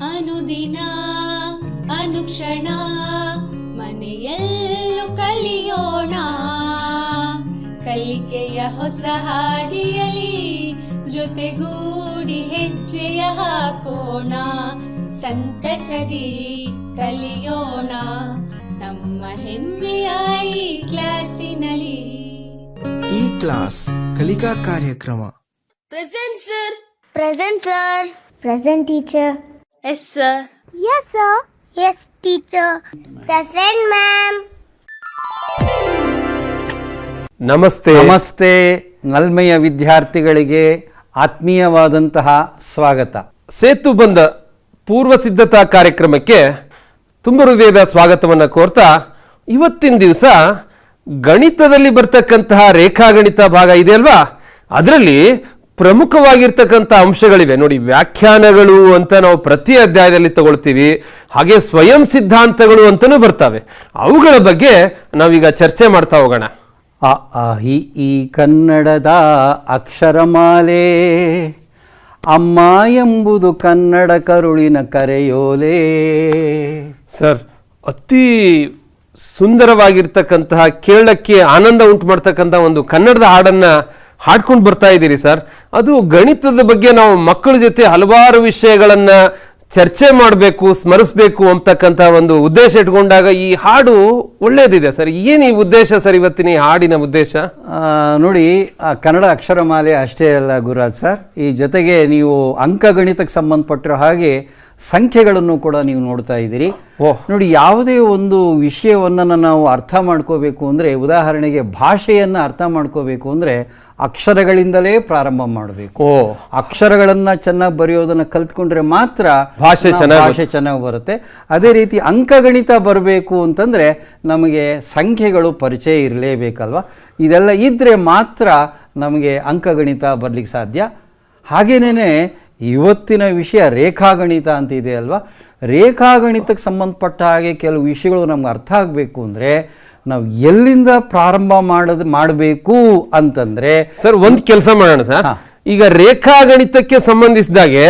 ಅನುದಿನ ಅನುಕ್ಷಣ ಮನೆಯಲ್ಲೂ ಕಲಿಯೋಣ, ಕಲಿಕೆಯ ಹೊಸ ಹಾದಿಯಲಿ ಜೊತೆಗೂಡಿ ಹೆಜ್ಜೆಯ ಹಾಕೋಣ, ಸಂತಸದಿ ಕಲಿಯೋಣ ನಮ್ಮ ಹೆಮ್ಮೆಯ ಈ ಕ್ಲಾಸಿನಲ್ಲಿ. ಈ ಕ್ಲಾಸ್ ಕಲಿಕಾ ಕಾರ್ಯಕ್ರಮ. Present sir. Present sir. Present teacher. Yes sir. Yes sir. Yes teacher. Present ma'am. ನಮಸ್ತೆ. ನಮಸ್ತೆ. ನಲ್ಮೆಯ ವಿದ್ಯಾರ್ಥಿಗಳಿಗೆ ಆತ್ಮೀಯವಾದಂತಹ ಸ್ವಾಗತ. ಸೇತು ಬಂದ ಪೂರ್ವ ಸಿದ್ಧತಾ ಕಾರ್ಯಕ್ರಮಕ್ಕೆ ತುಂಬ ಹೃದಯದ ಸ್ವಾಗತವನ್ನು ಕೋರ್ತಾ, ಇವತ್ತಿನ ದಿವಸ ಗಣಿತದಲ್ಲಿ ಬರ್ತಕ್ಕಂತಹ ರೇಖಾಗಣಿತ ಭಾಗ ಇದೆ ಅಲ್ವಾ, ಅದರಲ್ಲಿ ಪ್ರಮುಖವಾಗಿರ್ತಕ್ಕಂಥ ಅಂಶಗಳಿವೆ ನೋಡಿ. ವ್ಯಾಖ್ಯಾನಗಳು ಅಂತ ನಾವು ಪ್ರತಿ ಅಧ್ಯಾಯದಲ್ಲಿ ತಗೊಳ್ತೀವಿ, ಹಾಗೆ ಸ್ವಯಂ ಸಿದ್ಧಾಂತಗಳು ಅಂತಲೂ ಬರ್ತವೆ. ಅವುಗಳ ಬಗ್ಗೆ ನಾವೀಗ ಚರ್ಚೆ ಮಾಡ್ತಾ ಹೋಗೋಣ. ಅ ಆ ಹಿ ಈ ಕನ್ನಡದ ಅಕ್ಷರಮಾಲೆ, ಅಮ್ಮ ಎಂಬುದು ಕನ್ನಡ ಕರುಳಿನ ಕರೆಯೋಲೆ. ಸರ್, ಅತಿ ಸುಂದರವಾಗಿರ್ತಕ್ಕಂತಹ, ಕೇಳಕ್ಕೆ ಆನಂದ ಉಂಟು ಮಾಡ್ತಕ್ಕಂಥ ಒಂದು ಕನ್ನಡದ ಹಾಡನ್ನ ಹಾಡ್ಕೊಂಡು ಬರ್ತಾ ಇದ್ದೀರಿ ಸರ್. ಅದು ಗಣಿತದ ಬಗ್ಗೆ ನಾವು ಮಕ್ಕಳ ಜೊತೆ ಹಲವಾರು ವಿಷಯಗಳನ್ನ ಚರ್ಚೆ ಮಾಡಬೇಕು, ಸ್ಮರಿಸಬೇಕು ಅಂತಕ್ಕಂಥ ಒಂದು ಉದ್ದೇಶ ಇಟ್ಕೊಂಡಾಗ ಈ ಹಾಡು ಒಳ್ಳೇದಿದೆ ಸರ್. ಏನು ಈ ಉದ್ದೇಶ ಸರ್, ಇವತ್ತಿನ ಈ ಹಾಡಿನ ಉದ್ದೇಶ? ನೋಡಿ, ಕನ್ನಡ ಅಕ್ಷರಮಾಲೆ ಅಷ್ಟೇ ಅಲ್ಲ ಗುರುರಾಜ್ ಸರ್, ಈ ಜೊತೆಗೆ ನೀವು ಅಂಕಗಣಿತಕ್ಕೆ ಸಂಬಂಧಪಟ್ಟಿರೋ ಹಾಗೆ ಸಂಖ್ಯೆಗಳನ್ನು ಕೂಡ ನೀವು ನೋಡ್ತಾ ಇದ್ದೀರಿ. ನೋಡಿ, ಯಾವುದೇ ಒಂದು ವಿಷಯವನ್ನು ನಾವು ಅರ್ಥ ಮಾಡ್ಕೋಬೇಕು ಅಂದರೆ, ಉದಾಹರಣೆಗೆ ಭಾಷೆಯನ್ನು ಅರ್ಥ ಮಾಡ್ಕೋಬೇಕು ಅಂದರೆ ಅಕ್ಷರಗಳಿಂದಲೇ ಪ್ರಾರಂಭ ಮಾಡಬೇಕು. ಅಕ್ಷರಗಳನ್ನು ಚೆನ್ನಾಗಿ ಬರೆಯೋದನ್ನು ಕಲ್ತ್ಕೊಂಡ್ರೆ ಮಾತ್ರ ಭಾಷೆ ಚೆನ್ನಾಗಿ ಬರುತ್ತೆ. ಅದೇ ರೀತಿ ಅಂಕಗಣಿತ ಬರಬೇಕು ಅಂತಂದರೆ ನಮಗೆ ಸಂಖ್ಯೆಗಳು ಪರಿಚಯ ಇರಲೇಬೇಕಲ್ವ. ಇದೆಲ್ಲ ಇದ್ದರೆ ಮಾತ್ರ ನಮಗೆ ಅಂಕಗಣಿತ ಬರಲಿಕ್ಕೆ ಸಾಧ್ಯ. ಹಾಗೇನೇ ಇವತ್ತಿನ ವಿಷಯ ರೇಖಾಗಣಿತ ಅಂತ ಇದೆ ಅಲ್ವಾ. ರೇಖಾಗಣಿತಕ್ಕೆ ಸಂಬಂಧಪಟ್ಟ ಹಾಗೆ ಕೆಲವು ವಿಷಯಗಳು ನಮ್ಗೆ ಅರ್ಥ ಆಗಬೇಕು ಅಂದರೆ ನಾವು ಎಲ್ಲಿಂದ ಪ್ರಾರಂಭ ಮಾಡಬೇಕು ಅಂತಂದ್ರೆ, ಸರ್ ಒಂದು ಕೆಲಸ ಮಾಡೋಣ ಸರ್. ಈಗ ರೇಖಾಗಣಿತಕ್ಕೆ ಸಂಬಂಧಿಸಿದಾಗೆ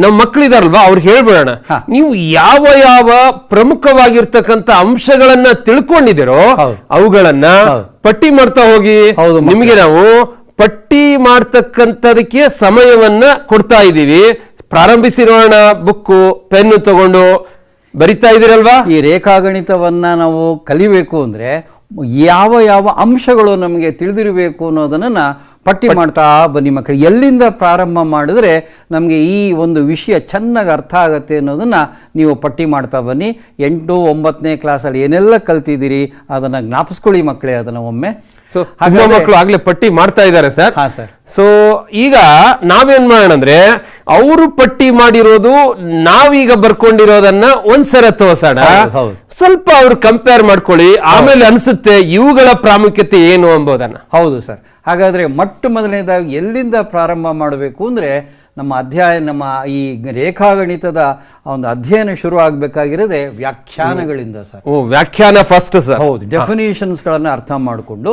ನಮ್ಮ ಮಕ್ಕಳಿದಾರಲ್ವಾ, ಅವ್ರಿಗೆ ಹೇಳ್ಬಿಡೋಣ, ನೀವು ಯಾವ ಯಾವ ಪ್ರಮುಖವಾಗಿರ್ತಕ್ಕಂಥ ಅಂಶಗಳನ್ನ ತಿಳ್ಕೊಂಡಿದ್ದೀರೋ ಅವುಗಳನ್ನ ಪಟ್ಟಿ ಮಾಡ್ತಾ ಹೋಗಿ. ನಿಮಗೆ ನಾವು ಪಟ್ಟಿ ಮಾಡ್ತಕ್ಕಂಥದಕ್ಕೆ ಸಮಯವನ್ನ ಕೊಡ್ತಾ ಇದ್ದೀವಿ. ಪ್ರಾರಂಭಿಸಿರೋಣ, ಬುಕ್ಕು ಪೆನ್ನು ತಗೊಂಡು ಬರಿತಾ ಇದ್ದೀರಲ್ವಾ. ಈ ರೇಖಾಗಣಿತವನ್ನ ನಾವು ಕಲಿಬೇಕು ಅಂದ್ರೆ ಯಾವ ಯಾವ ಅಂಶಗಳು ನಮಗೆ ತಿಳಿದಿರಬೇಕು ಅನ್ನೋದನ್ನ ಪಟ್ಟಿ ಮಾಡ್ತಾ ಬನ್ನಿ ಮಕ್ಕಳು. ಎಲ್ಲಿಂದ ಪ್ರಾರಂಭ ಮಾಡಿದ್ರೆ ನಮಗೆ ಈ ಒಂದು ವಿಷಯ ಚೆನ್ನಾಗಿ ಅರ್ಥ ಆಗುತ್ತೆ ಅನ್ನೋದನ್ನ ನೀವು ಪಟ್ಟಿ ಮಾಡ್ತಾ ಬನ್ನಿ. 8, 9ನೇ ಕ್ಲಾಸಲ್ಲಿ ಏನೆಲ್ಲ ಕಲ್ತಿದ್ದೀರಿ ಅದನ್ನ ಜ್ಞಾಪಿಸ್ಕೊಳ್ಳಿ ಮಕ್ಕಳೇ, ಅದನ್ನ ಒಮ್ಮೆ. ಮಕ್ಕಳು ಆಗ್ಲೇ ಪಟ್ಟಿ ಮಾಡ್ತಾ ಇದ್ದಾರೆ ಸರ್. ಸೊ ಈಗ ನಾವೇನ್ ಮಾಡೋಣ ಅಂದ್ರೆ, ಅವರು ಪಟ್ಟಿ ಮಾಡಿರೋದು ನಾವೀಗ ಬರ್ಕೊಂಡಿರೋದನ್ನ ಒಂದ್ಸಲ ತೋರ್ಸೋಣ, ಸ್ವಲ್ಪ ಅವ್ರು ಕಂಪೇರ್ ಮಾಡ್ಕೊಳ್ಳಿ, ಆಮೇಲೆ ಅನ್ಸುತ್ತೆ ಇವುಗಳ ಪ್ರಾಮುಖ್ಯತೆ ಏನು ಎಂಬುದನ್ನ. ಹೌದು ಸರ್. ಹಾಗಾದ್ರೆ ಮೊಟ್ಟ ಮೊದಲನೇದಾಗಿ ಎಲ್ಲಿಂದ ಪ್ರಾರಂಭ ಮಾಡಬೇಕು ಅಂದ್ರೆ, ನಮ್ಮ ಈ ರೇಖಾಗಣಿತದ ಒಂದು ಅಧ್ಯಯನ ಶುರು ಆಗಬೇಕಾಗಿರೋದೇ ವ್ಯಾಖ್ಯಾನಗಳಿಂದ ಸರ್. ವ್ಯಾಖ್ಯಾನ ಫಸ್ಟ್ ಸರ್. ಹೌದು, ಡೆಫಿನೇಷನ್ಸ್ಗಳನ್ನು ಅರ್ಥ ಮಾಡಿಕೊಂಡು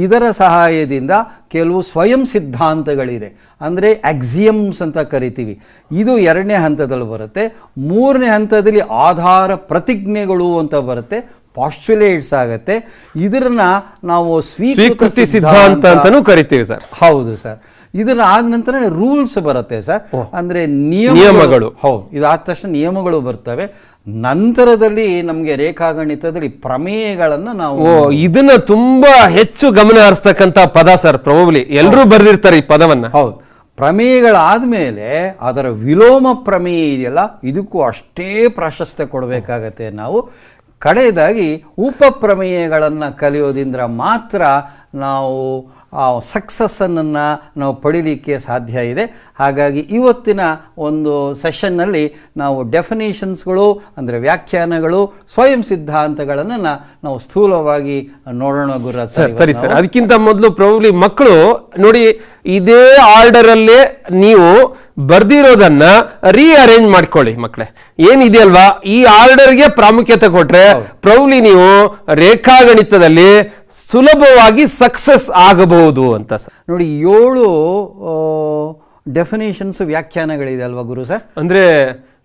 ಇದರ ಸಹಾಯದಿಂದ ಕೆಲವು ಸ್ವಯಂ ಸಿದ್ಧಾಂತಗಳಿದೆ, ಅಂದರೆ ಆಕ್ಸಿಯಮ್ಸ್ ಅಂತ ಕರಿತೀವಿ. ಇದು 2ನೇ ಹಂತದಲ್ಲಿ ಬರುತ್ತೆ. 3ನೇ ಹಂತದಲ್ಲಿ ಆಧಾರ ಪ್ರತಿಜ್ಞೆಗಳು ಅಂತ ಬರುತ್ತೆ, ಪಾಸ್ಟುಲೇಟ್ಸ್ ಆಗತ್ತೆ. ಇದನ್ನ ನಾವು ಸ್ವೀಕೃತಿ ಸಿದ್ಧಾಂತ ಅಂತಾನೂ ಕರಿತೀವಿ ಸರ್. ಹೌದು ಸರ್. ಇದನ್ನ ಆದ ನಂತರ ರೂಲ್ಸ್ ಬರುತ್ತೆ ಸರ್, ಅಂದ್ರೆ ನಿಯಮಗಳು. ಹೌದು, ಇದಾದ ತಕ್ಷಣ ನಿಯಮಗಳು ಬರ್ತವೆ. ನಂತರದಲ್ಲಿ ನಮಗೆ ರೇಖಾಗಣಿತದಲ್ಲಿ ಪ್ರಮೇಯಗಳನ್ನ ನಾವು, ಇದನ್ನ ತುಂಬಾ ಹೆಚ್ಚು ಗಮನ ಹರಿಸ್ತಕ್ಕಂತ ಪದ ಸರ್. ಪ್ರಾಬಬ್ಲಿ ಎಲ್ಲರೂ ಬರೆದಿರ್ತಾರೆ ಈ ಪದವನ್ನ. ಹೌದು, ಪ್ರಮೇಯಗಳಾದ್ಮೇಲೆ ಅದರ ವಿಲೋಮ ಪ್ರಮೇಯ ಇದೆಯಲ್ಲ, ಇದಕ್ಕೂ ಅಷ್ಟೇ ಪ್ರಾಶಸ್ತ್ಯ ಕೊಡಬೇಕಾಗತ್ತೆ ನಾವು. ಕಡೆಯದಾಗಿ ಉಪಪ್ರಮೇಯಗಳನ್ನು ಕಲಿಯೋದ್ರಿಂದ ಮಾತ್ರ ನಾವು ಸಕ್ಸಸ್ಸನ್ನು ನಾವು ಪಡೀಲಿಕ್ಕೆ ಸಾಧ್ಯ ಇದೆ. ಹಾಗಾಗಿ ಇವತ್ತಿನ ಒಂದು ಸೆಷನ್ನಲ್ಲಿ ನಾವು ಡೆಫಿನೇಷನ್ಸ್ಗಳು ಅಂದರೆ ವ್ಯಾಖ್ಯಾನಗಳು, ಸ್ವಯಂ ಸಿದ್ಧಾಂತಗಳನ್ನು ನಾವು ಸ್ಥೂಲವಾಗಿ ನೋಡೋಣ ಗುರುರಾಜ್ ಸರ್. ಸರಿ ಸರ್. ಅದಕ್ಕಿಂತ ಮೊದಲು ಪ್ರಾಬಬ್ಲಿ ಮಕ್ಕಳು ನೋಡಿ, ಇದೇ ಆರ್ಡರ್ ಅಲ್ಲೇ ನೀವು ಬರ್ದಿರೋದನ್ನ ರೀಅರೇಂಜ್ ಮಾಡ್ಕೊಳ್ಳಿ ಮಕ್ಕಳೇ. ಏನಿದೆಯಲ್ವಾ, ಈ ಆರ್ಡರ್ಗೆ ಪ್ರಾಮುಖ್ಯತೆ ಕೊಟ್ರೆ ಪ್ರಾಬಬ್ಲಿ ನೀವು ರೇಖಾಗಣಿತದಲ್ಲಿ ಸುಲಭವಾಗಿ ಸಕ್ಸಸ್ ಆಗಬಹುದು ಅಂತ ಸರ್. ನೋಡಿ, 7 ಡೆಫಿನೇಷನ್ಸ್ ವ್ಯಾಖ್ಯಾನಗಳಿದೆ ಅಲ್ವಾ ಗುರು ಸರ್? ಅಂದ್ರೆ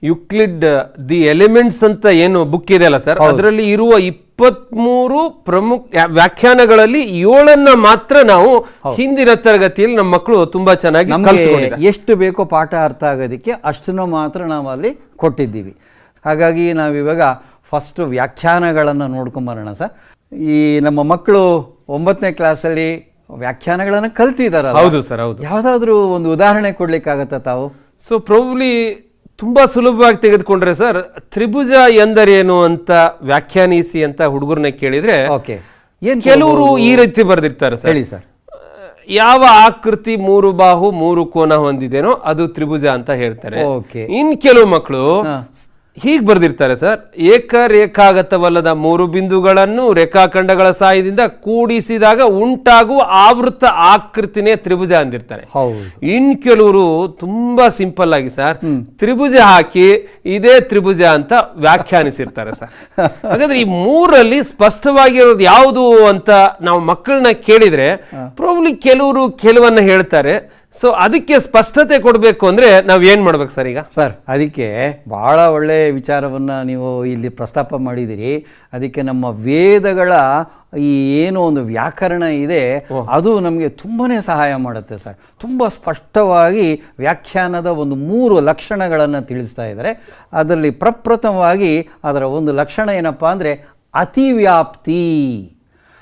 ಯುಕ್ಲಿಡ್ ದಿ ಎಲಿಮೆಂಟ್ಸ್ ಅಂತ ಏನು ಬುಕ್ ಇದೆ ಅಲ್ಲ ಸರ್, ಅದರಲ್ಲಿ ಇರುವ 23 ಪ್ರಮುಖ ವ್ಯಾಖ್ಯಾನಗಳಲ್ಲಿ 7 ಮಾತ್ರ ನಾವು ಹಿಂದಿನ ತರಗತಿಯಲ್ಲಿ ನಮ್ಮ ಮಕ್ಕಳು ತುಂಬಾ ಚೆನ್ನಾಗಿ ಕಲಿತುಕೊಂಡಿದ್ದಾರೆ. ಎಷ್ಟು ಬೇಕೋ ಪಾಠ ಅರ್ಥ ಆಗೋದಕ್ಕೆ ಅಷ್ಟನ್ನು ಮಾತ್ರ ನಾವು ಅಲ್ಲಿ ಕೊಟ್ಟಿದ್ದೀವಿ. ಹಾಗಾಗಿ ನಾವಿವಾಗ ಫಸ್ಟ್ ವ್ಯಾಖ್ಯಾನಗಳನ್ನು ನೋಡ್ಕೊಂಬರೋಣ ಸರ್. ಈ ನಮ್ಮ ಮಕ್ಕಳು 9ನೇ ಕ್ಲಾಸಲ್ಲಿ ವ್ಯಾಖ್ಯಾನಗಳನ್ನು ಕಲ್ತಿದಾರಲ್ಲ? ಹೌದು ಸರ್, ಹೌದು. ಯಾವುದಾದ್ರೂ ಒಂದು ಉದಾಹರಣೆ ಕೊಡ್ಲಿಕ್ಕಾಗತ್ತಾ ತಾವು? ಸೊ ಪ್ರಾಬಬ್ಲಿ ತುಂಬಾ ಸುಲಭವಾಗಿ ತೆಗೆದುಕೊಂಡ್ರೆ ಸರ್, ತ್ರಿಭುಜ ಎಂದರೇನು ಅಂತ ವ್ಯಾಖ್ಯಾನಿಸಿ ಅಂತ ಹುಡುಗರನ್ನ ಕೇಳಿದ್ರೆ ಕೆಲವರು ಈ ರೀತಿ ಬರೆದಿರ್ತಾರೆ ಸರ್. ಹೇಳಿ ಸರ್. ಯಾವ ಆಕೃತಿ 3 ಬಾಹು 3 ಕೋನ ಹೊಂದಿದೇನೋ ಅದು ತ್ರಿಭುಜ ಅಂತ ಹೇಳ್ತಾರೆ. ಇನ್ ಕೆಲವು ಮಕ್ಕಳು ಹೀಗೆ ಬರ್ದಿರ್ತಾರೆ ಸರ್, ಏಕರೇಖಾಗತವಲ್ಲದ 3 ಬಿಂದುಗಳನ್ನು ರೇಖಾಖಂಡಗಳ ಸಹಾಯದಿಂದ ಕೂಡಿಸಿದಾಗ ಉಂಟಾಗುವ ಆವೃತ್ತ ಆಕೃತಿನೇ ತ್ರಿಭುಜ ಅಂದಿರ್ತಾರೆ. ಇನ್ ಕೆಲವರು ತುಂಬಾ ಸಿಂಪಲ್ ಆಗಿ ಸರ್ ತ್ರಿಭುಜ ಹಾಕಿ ಇದೇ ತ್ರಿಭುಜ ಅಂತ ವ್ಯಾಖ್ಯಾನಿಸಿರ್ತಾರೆ ಸರ್. ಹಾಗಾದ್ರೆ ಈ 3ರಲ್ಲಿ ಸ್ಪಷ್ಟವಾಗಿರೋದು ಯಾವುದು ಅಂತ ನಾವು ಮಕ್ಕಳನ್ನ ಕೇಳಿದ್ರೆ ಪ್ರಾಬಬ್ಲಿ ಕೆಲವರು ಕೆಲವನ್ನ ಹೇಳ್ತಾರೆ. ಸೊ ಅದಕ್ಕೆ ಸ್ಪಷ್ಟತೆ ಕೊಡಬೇಕು ಅಂದ್ರೆ ನಾವ್ ಏನ್ ಮಾಡ್ಬೇಕು ಸರ್ ಈಗ? ಸರ್ ಅದಕ್ಕೆ ಬಹಳ ಒಳ್ಳೆ ವಿಚಾರವನ್ನ ನೀವು ಇಲ್ಲಿ ಪ್ರಸ್ತಾಪ ಮಾಡಿದಿರಿ. ಅದಕ್ಕೆ ನಮ್ಮ ವೇದಗಳ ಈ ಏನು ಒಂದು ವ್ಯಾಕರಣ ಇದೆ ಅದು ನಮಗೆ ತುಂಬಾನೇ ಸಹಾಯ ಮಾಡುತ್ತೆ ಸರ್. ತುಂಬ ಸ್ಪಷ್ಟವಾಗಿ ವ್ಯಾಖ್ಯಾನದ ಒಂದು 3 ಲಕ್ಷಣಗಳನ್ನು ತಿಳಿಸ್ತಾ ಇದ್ದಾರೆ. ಅದರಲ್ಲಿ ಪ್ರಪ್ರಥಮವಾಗಿ ಅದರ ಒಂದು ಲಕ್ಷಣ ಏನಪ್ಪಾ ಅಂದರೆ ಅತಿವ್ಯಾಪ್ತಿ.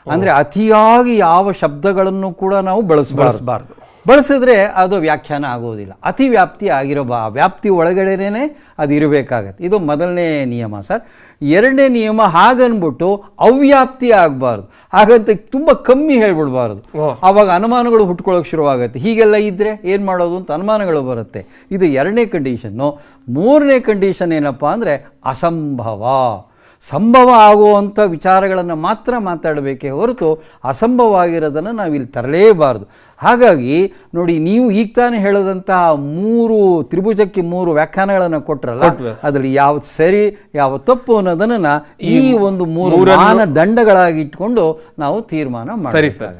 ಅಂದರೆ ಅತಿಯಾಗಿ ಯಾವ ಶಬ್ದಗಳನ್ನು ಕೂಡ ನಾವು ಬಳಸಬಾರದು. ಬಳಸಿದ್ರೆ ಅದು ವ್ಯಾಖ್ಯಾನ ಆಗೋದಿಲ್ಲ. ಅತಿವ್ಯಾಪ್ತಿ ಆಗಿರೋ ವ್ಯಾಪ್ತಿ ಒಳಗಡೆನೇ ಅದು ಇರಬೇಕಾಗತ್ತೆ. ಇದು ಮೊದಲನೇ ನಿಯಮ ಸರ್. ಎರಡನೇ ನಿಯಮ ಹಾಗನ್ಬಿಟ್ಟು ಅವ್ಯಾಪ್ತಿ ಆಗಬಾರ್ದು. ಹಾಗಂತ ತುಂಬ ಕಮ್ಮಿ ಹೇಳ್ಬಿಡ್ಬಾರ್ದು. ಆವಾಗ ಅನುಮಾನಗಳು ಹುಟ್ಕೊಳ್ಳೋಕೆ ಶುರುವಾಗುತ್ತೆ. ಹೀಗೆಲ್ಲ ಇದ್ದರೆ ಏನು ಮಾಡೋದು ಅಂತ ಅನುಮಾನಗಳು ಬರುತ್ತೆ. ಇದು ಎರಡನೇ ಕಂಡೀಷನ್ನು. ಮೂರನೇ ಕಂಡೀಷನ್ ಏನಪ್ಪ ಅಂದರೆ ಅಸಂಭವ. ಸಂಭವ ಆಗುವಂಥ ವಿಚಾರಗಳನ್ನು ಮಾತ್ರ ಮಾತಾಡಬೇಕೇ ಹೊರತು ಅಸಂಭವ ಆಗಿರೋದನ್ನು ನಾವಿಲ್ಲಿ ತರಲೇಬಾರ್ದು. ಹಾಗಾಗಿ ನೋಡಿ, ನೀವು ಈಗ ತಾನೇ ಹೇಳೋದಂತಹ 3 ತ್ರಿಭುಜಕ್ಕೆ 3 ವ್ಯಾಖ್ಯಾನಗಳನ್ನು ಕೊಟ್ಟರಲ್ಲ, ಅದರಲ್ಲಿ ಯಾವ್ದು ಸರಿ ಯಾವ ತಪ್ಪು ಅನ್ನೋದನ್ನು ಈ ಒಂದು 3 ಮಾನದಂಡಗಳಾಗಿ ಇಟ್ಕೊಂಡು ನಾವು ತೀರ್ಮಾನ ಮಾಡ್ತೀವಿ.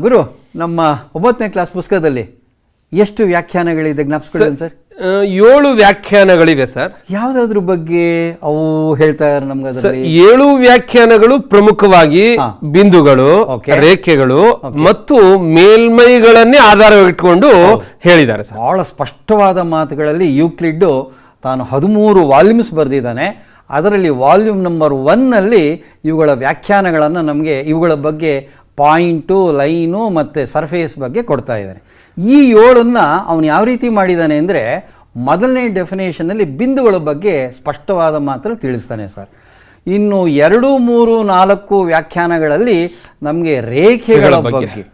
ಗುರು, ನಮ್ಮ 9ನೇ ಕ್ಲಾಸ್ ಪುಸ್ತಕದಲ್ಲಿ ಎಷ್ಟು ವ್ಯಾಖ್ಯಾನಗಳಿದೆ ಜ್ಞಾಪಿಸ್ಕೊಳ್ಳಿ ಸರ್? 7 ವ್ಯಾಖ್ಯಾನಗಳಿವೆ ಸರ್. ಯಾವ್ದಾದ್ರ ಬಗ್ಗೆ ಅವು ಹೇಳ್ತಾ ಇದ್ದಾರೆ ನಮ್ಗೆ? 7 ವ್ಯಾಖ್ಯಾನಗಳು ಪ್ರಮುಖವಾಗಿ ಬಿಂದುಗಳು, ರೇಖೆಗಳು ಮತ್ತು ಮೇಲ್ಮೈಗಳನ್ನೇ ಆಧಾರವಿಟ್ಟುಕೊಂಡು ಹೇಳಿದ್ದಾರೆ. ಬಹಳ ಸ್ಪಷ್ಟವಾದ ಮಾತುಗಳಲ್ಲಿ ಯೂಕ್ಲಿಡ್ ತಾನು 13 ವಾಲ್ಯೂಮ್ಸ್ ಬರೆದಿದ್ದಾನೆ. ಅದರಲ್ಲಿ ವಾಲ್ಯೂಮ್ ನಂಬರ್ 1ನಲ್ಲಿ ಇವುಗಳ ವ್ಯಾಖ್ಯಾನಗಳನ್ನು ನಮಗೆ ಇವುಗಳ ಬಗ್ಗೆ ಪಾಯಿಂಟು, ಲೈನು ಮತ್ತು ಸರ್ಫೇಸ್ ಬಗ್ಗೆ ಕೊಡ್ತಾ ಇದ್ದಾನೆ. ಈ 7ಅನ್ನು ಅವನು ಯಾವ ರೀತಿ ಮಾಡಿದ್ದಾನೆ ಅಂದರೆ, ಮೊದಲನೇ ಡೆಫಿನೇಷನಲ್ಲಿ ಬಿಂದುಗಳ ಬಗ್ಗೆ ಸ್ಪಷ್ಟವಾದ ಮಾತನ್ನು ತಿಳಿಸ್ತಾನೆ ಸರ್. ಇನ್ನು 2, 3, 4 ವ್ಯಾಖ್ಯಾನಗಳಲ್ಲಿ ನಮಗೆ ರೇಖೆಗಳ ಬಗ್ಗೆ,